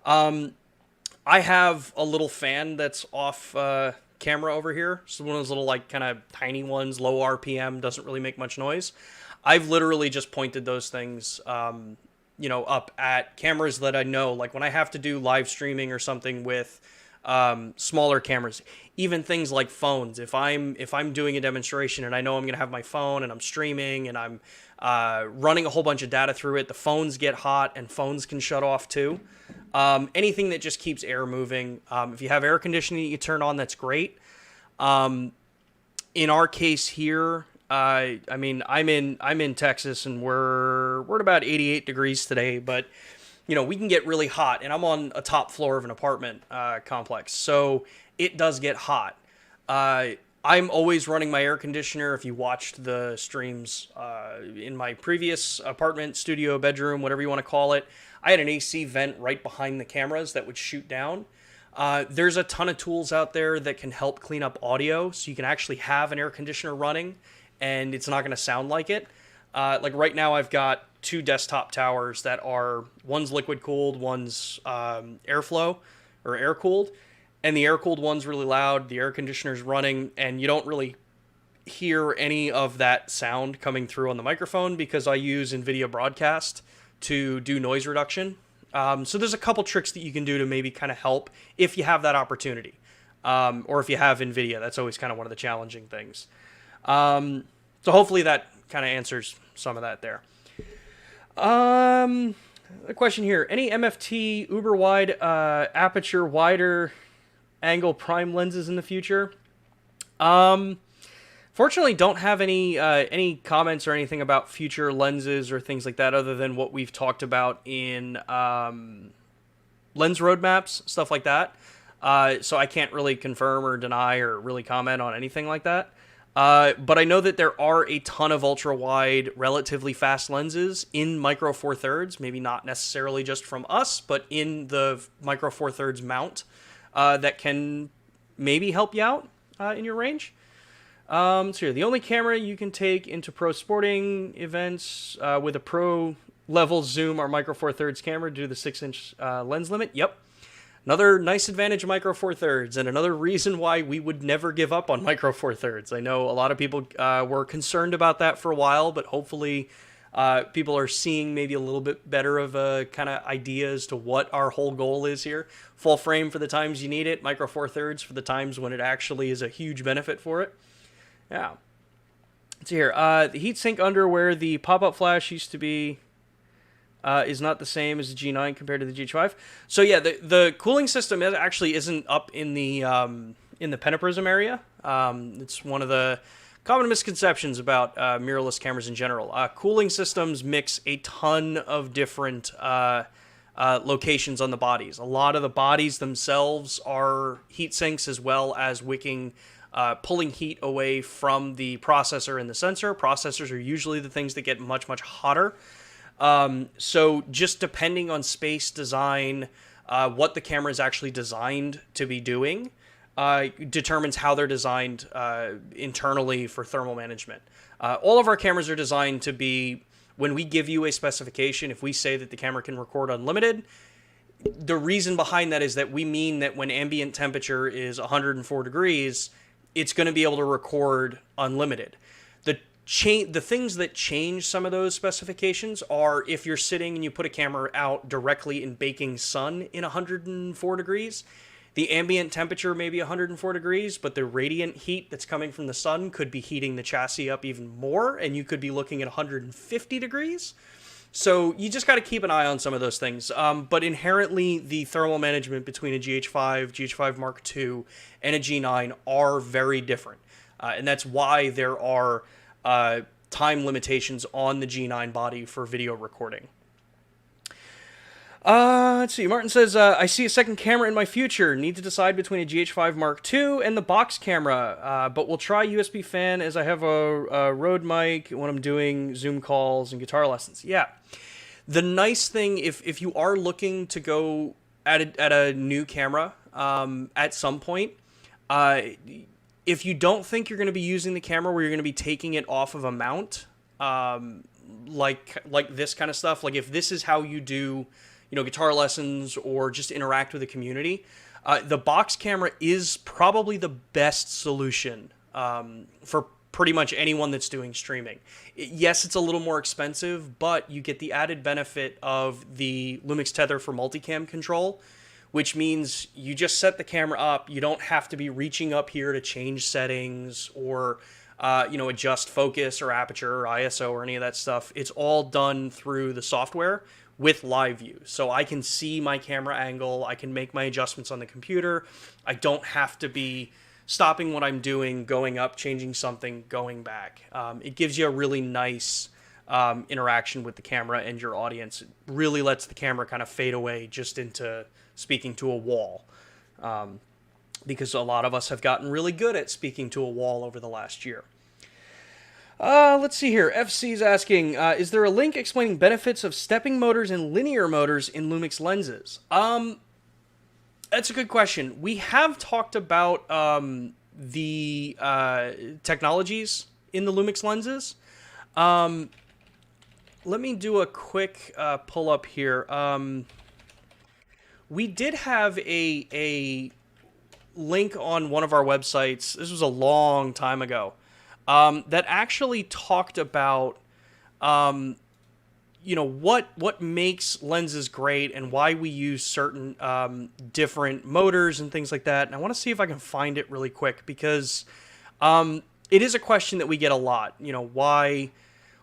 I have a little fan that's off camera over here. So one of those little kind of tiny ones, low RPM, doesn't really make much noise. I've literally just pointed those things, up at cameras that I know, like when I have to do live streaming or something with smaller cameras, even things like phones. If I'm doing a demonstration and I know I'm going to have my phone and I'm streaming and I'm running a whole bunch of data through it, the phones get hot and phones can shut off too. Anything that just keeps air moving. If you have air conditioning that you turn on, that's great. In our case here, I'm in Texas and we're at about 88 degrees today, but we can get really hot, and I'm on a top floor of an apartment complex, so it does get hot. I'm always running my air conditioner. If you watched the streams in my previous apartment, studio, bedroom, whatever you want to call it, I had an AC vent right behind the cameras that would shoot down. There's a ton of tools out there that can help clean up audio, so you can actually have an air conditioner running and it's not going to sound like it. Like right now I've got two desktop towers that are, one's liquid cooled, one's airflow or air cooled, and the air cooled one's really loud, the air conditioner's running, and you don't really hear any of that sound coming through on the microphone because I use NVIDIA Broadcast to do noise reduction. So there's a couple tricks that you can do to maybe kind of help if you have that opportunity. Or if you have NVIDIA, that's always kind of one of the challenging things. So hopefully that kind of answers some of that there. A question here. Any MFT uber wide aperture wider angle prime lenses in the future? Fortunately, don't have any comments or anything about future lenses or things like that, other than what we've talked about in lens roadmaps, stuff like that. So I can't really confirm or deny or really comment on anything like that. But I know that there are a ton of ultra wide, relatively fast lenses in micro four thirds. Maybe not necessarily just from us, but in the micro four thirds mount that can maybe help you out in your range. So here, the only camera you can take into pro sporting events with a pro level zoom are micro four thirds camera due to the 6-inch lens limit. Yep. Another nice advantage of micro four thirds, and another reason why we would never give up on micro four thirds. I know a lot of people were concerned about that for a while, but hopefully people are seeing maybe a little bit better of a kind of idea as to what our whole goal is here. Full frame for the times you need it, micro four thirds for the times when it actually is a huge benefit for it. Yeah. Let's see here. The heatsink under where the pop-up flash used to be is not the same as the G9 compared to the G5. So yeah, the cooling system actually isn't up in the pentaprism area. It's one of the common misconceptions about mirrorless cameras in general. Cooling systems mix a ton of different locations on the bodies. A lot of the bodies themselves are heat sinks, as well as wicking, pulling heat away from the processor and the sensor. Processors are usually the things that get much, much hotter. So just depending on space design, what the camera is actually designed to be doing, determines how they're designed internally for thermal management. All of our cameras are designed to be, when we give you a specification, if we say that the camera can record unlimited, the reason behind that is that we mean that when ambient temperature is 104 degrees, it's going to be able to record unlimited. The things that change some of those specifications are if you're sitting and you put a camera out directly in baking sun in 104 degrees, the ambient temperature may be 104 degrees, but the radiant heat that's coming from the sun could be heating the chassis up even more, and you could be looking at 150 degrees. So you just got to keep an eye on some of those things. But inherently, the thermal management between a GH5, GH5 Mark II, and a G9 are very different. And that's why there are time limitations on the G9 body for video recording. Let's see. Martin says, I see a second camera in my future. Need to decide between a GH5 Mark II and the box camera. But we'll try USB fan as I have a Rode mic when I'm doing Zoom calls and guitar lessons. Yeah. The nice thing, if you are looking to go at a new camera at some point, if you don't think you're going to be using the camera where you're going to be taking it off of a mount, like this kind of stuff, like if this is how you do, guitar lessons or just interact with the community, the box camera is probably the best solution for pretty much anyone that's doing streaming. Yes, it's a little more expensive, but you get the added benefit of the LUMIX tether for multicam control, which means you just set the camera up. You don't have to be reaching up here to change settings or, adjust focus or aperture or ISO or any of that stuff. It's all done through the software with live view. So I can see my camera angle. I can make my adjustments on the computer. I don't have to be stopping what I'm doing, going up, changing something, going back. It gives you a really nice interaction with the camera and your audience. It really lets the camera kind of fade away just into speaking to a wall, because a lot of us have gotten really good at speaking to a wall over the last year. Let's see here. FC's asking, is there a link explaining benefits of stepping motors and linear motors in LUMIX lenses? That's a good question. We have talked about the technologies in the LUMIX lenses. Let me do a quick pull up here. We did have a link on one of our websites. This was a long time ago. That actually talked about, what makes lenses great and why we use certain different motors and things like that. And I want to see if I can find it really quick because it is a question that we get a lot.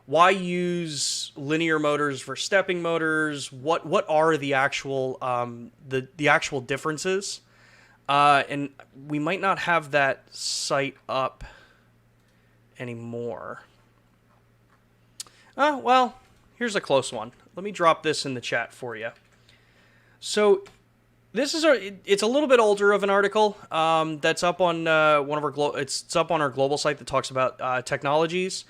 Why use linear motors for stepping motors? What are the actual the actual differences? And we might not have that site up anymore. Well, here's a close one. Let me drop this in the chat for you. So this is it's a little bit older of an article that's up on one of our it's up on our global site that talks about technologies.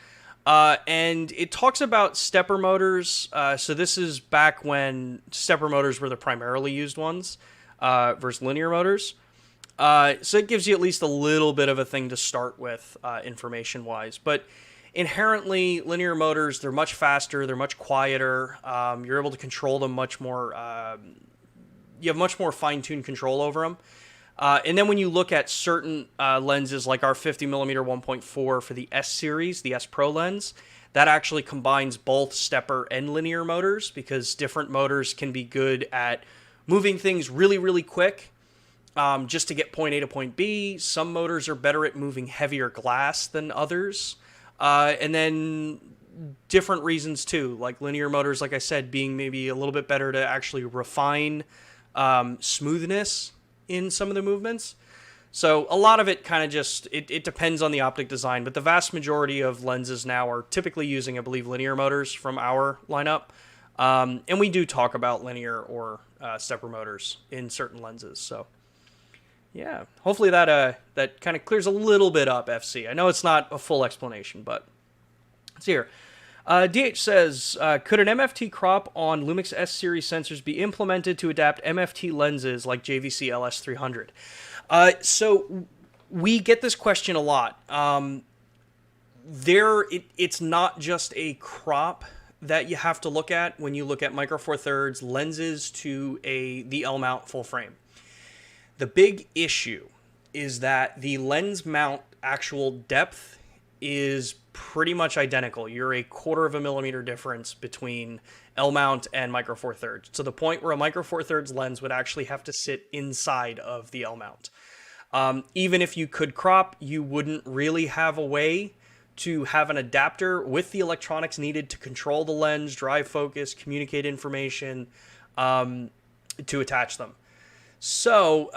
And it talks about stepper motors. So this is back when stepper motors were the primarily used ones versus linear motors. So it gives you at least a little bit of a thing to start with information-wise. But inherently, linear motors, they're much faster, they're much quieter. You're able to control them much more. You have much more fine-tuned control over them. And then when you look at certain lenses like our 50mm 1.4 for the S series, the S Pro lens, that actually combines both stepper and linear motors because different motors can be good at moving things really, really quick just to get point A to point B. Some motors are better at moving heavier glass than others. And then different reasons too, like linear motors, like I said, being maybe a little bit better to actually refine smoothness in some of the movements. So a lot of it kind of just, it depends on the optic design, but the vast majority of lenses now are typically using, I believe, linear motors from our lineup. And we do talk about linear or stepper motors in certain lenses. So yeah, hopefully that kind of clears a little bit up, FC. I know it's not a full explanation, but let's see here. DH says, could an MFT crop on LUMIX S series sensors be implemented to adapt MFT lenses like JVC LS300? So we get this question a lot. It's not just a crop that you have to look at when you look at Micro Four Thirds lenses to the LMount full frame. The big issue is that the lens mount actual depth is pretty much identical. You're a 1/4 millimeter difference between LMount and Micro Four Thirds, to the point where a Micro Four Thirds lens would actually have to sit inside of the LMount. Even if you could crop, you wouldn't really have a way to have an adapter with the electronics needed to control the lens, drive focus, communicate information, to attach them. So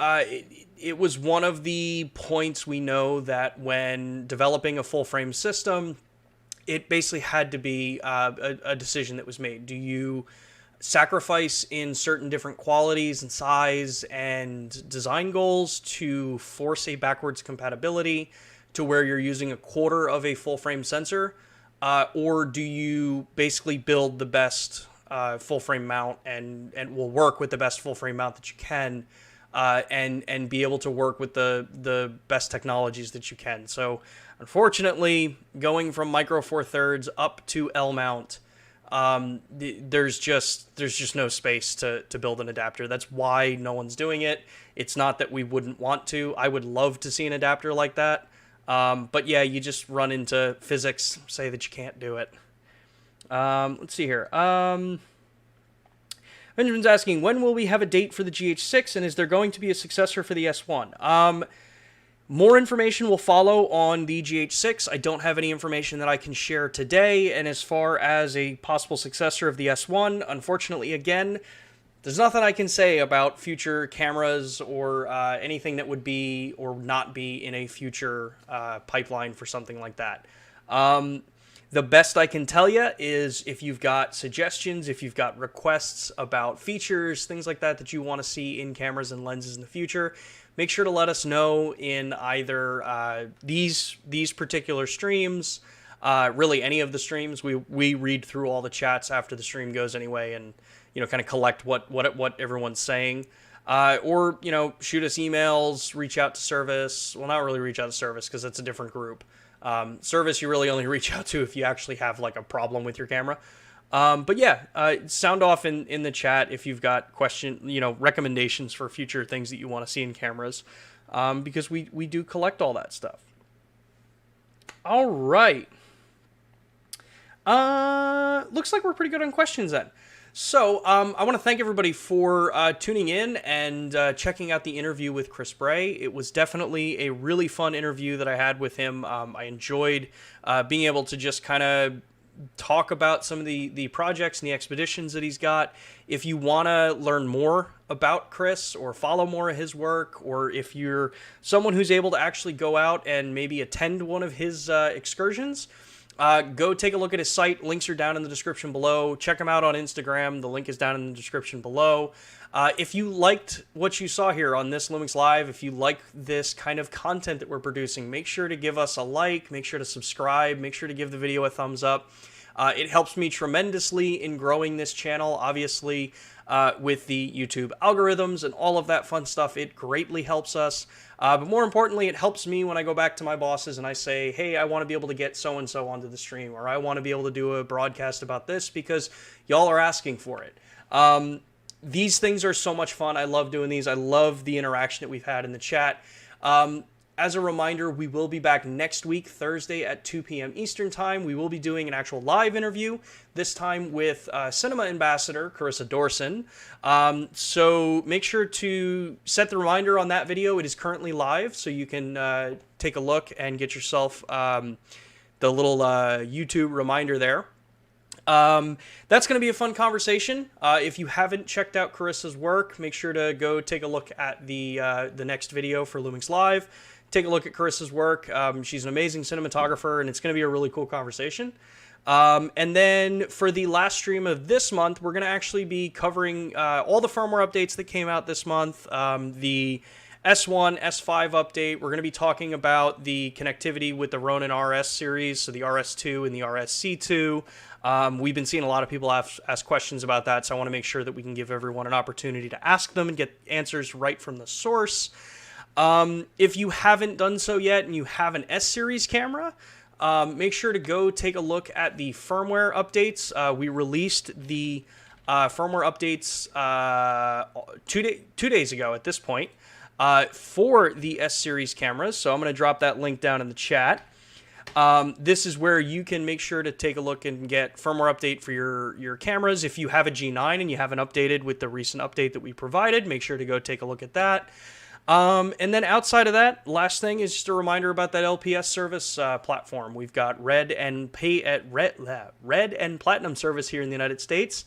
it was one of the points we know that when developing a full frame system, it basically had to be a decision that was made. Do you sacrifice in certain different qualities and size and design goals to force a backwards compatibility to where you're using 1/4 of a full frame sensor? Or do you basically build the best full frame mount and will work with the best full frame mount that you can, and be able to work with the best technologies that you can? So unfortunately, going from Micro Four Thirds up to LMount, there's just no space to build an adapter. That's why no one's doing it. It's not that we wouldn't want to. I would love to see an adapter like that. But yeah, you just run into physics, say that you can't do it. Let's see here. Benjamin's asking, when will we have a date for the GH6, and is there going to be a successor for the S1? More information will follow on the GH6. I don't have any information that I can share today, and as far as a possible successor of the S1, unfortunately, again, there's nothing I can say about future cameras or anything that would be or not be in a future pipeline for something like that. The best I can tell you is if you've got suggestions, if you've got requests about features, things like that that you want to see in cameras and lenses in the future, make sure to let us know in either these particular streams, really any of the streams. We read through all the chats after the stream goes anyway, and kind of collect what everyone's saying. Or, shoot us emails, reach out to service. Well, not really reach out to service because that's a different group. Service you really only reach out to if you actually have like a problem with your camera. But yeah, sound off in the chat if you've got recommendations for future things that you want to see in cameras, because we do collect all that stuff. All right. Looks like we're pretty good on questions then. So I want to thank everybody for tuning in and checking out the interview with Chris Bray. It was definitely a really fun interview that I had with him. I enjoyed being able to just kind of talk about some of the projects and the expeditions that he's got. If you want to learn more about Chris or follow more of his work, or if you're someone who's able to actually go out and maybe attend one of his excursions, go take a look at his site. Links are down in the description below. Check him out on Instagram. The link is down in the description below. If you liked what you saw here on this LUMIX Live, if you like this kind of content that we're producing, make sure to give us a like, make sure to subscribe, make sure to give the video a thumbs up. It helps me tremendously in growing this channel, obviously, with the YouTube algorithms and all of that fun stuff. It greatly helps us. But more importantly, it helps me when I go back to my bosses and I say, hey, I want to be able to get so-and-so onto the stream, or I want to be able to do a broadcast about this because y'all are asking for it. These things are so much fun. I love doing these. I love the interaction that we've had in the chat. As a reminder, we will be back next week, Thursday at 2 p.m. Eastern Time. We will be doing an actual live interview, this time with Cinema Ambassador Carissa Dorson. So make sure to set the reminder on that video. It is currently live, so you can take a look and get yourself the little YouTube reminder there. That's going to be a fun conversation. If you haven't checked out Carissa's work, make sure to go take a look at the next video for LUMIX Live. Take a look at Carissa's work. She's an amazing cinematographer, and it's going to be a really cool conversation. And then for the last stream of this month, we're going to actually be covering all the firmware updates that came out this month. The S1, S5 update. We're going to be talking about the connectivity with the Ronin RS series, so the RS2 and the RSC2. We've been seeing a lot of people ask questions about that, so I want to make sure that we can give everyone an opportunity to ask them and get answers right from the source. If you haven't done so yet and you have an S-series camera, make sure to go take a look at the firmware updates. We released the firmware updates 2 days ago at this point for the S-series cameras, so I'm going to drop that link down in the chat. This is where you can make sure to take a look and get firmware update for your cameras. If you have a G9 and you haven't updated with the recent update that we provided, make sure to go take a look at that. And then outside of that, last thing is just a reminder about that LPS service platform. We've got Red and Platinum service here in the United States.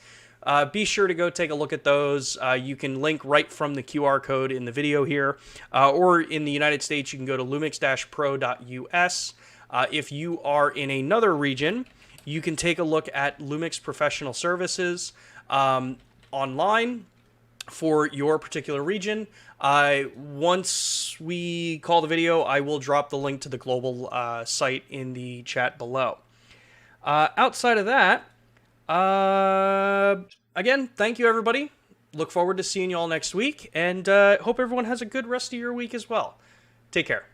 Be sure to go take a look at those. You can link right from the QR code in the video here, or in the United States, you can go to lumix-pro.us. If you are in another region, you can take a look at LUMIX Professional Services online for your particular region. Once we call the video, I will drop the link to the global site in the chat below. Outside of that, again, thank you, everybody. Look forward to seeing you all next week, and hope everyone has a good rest of your week as well. Take care.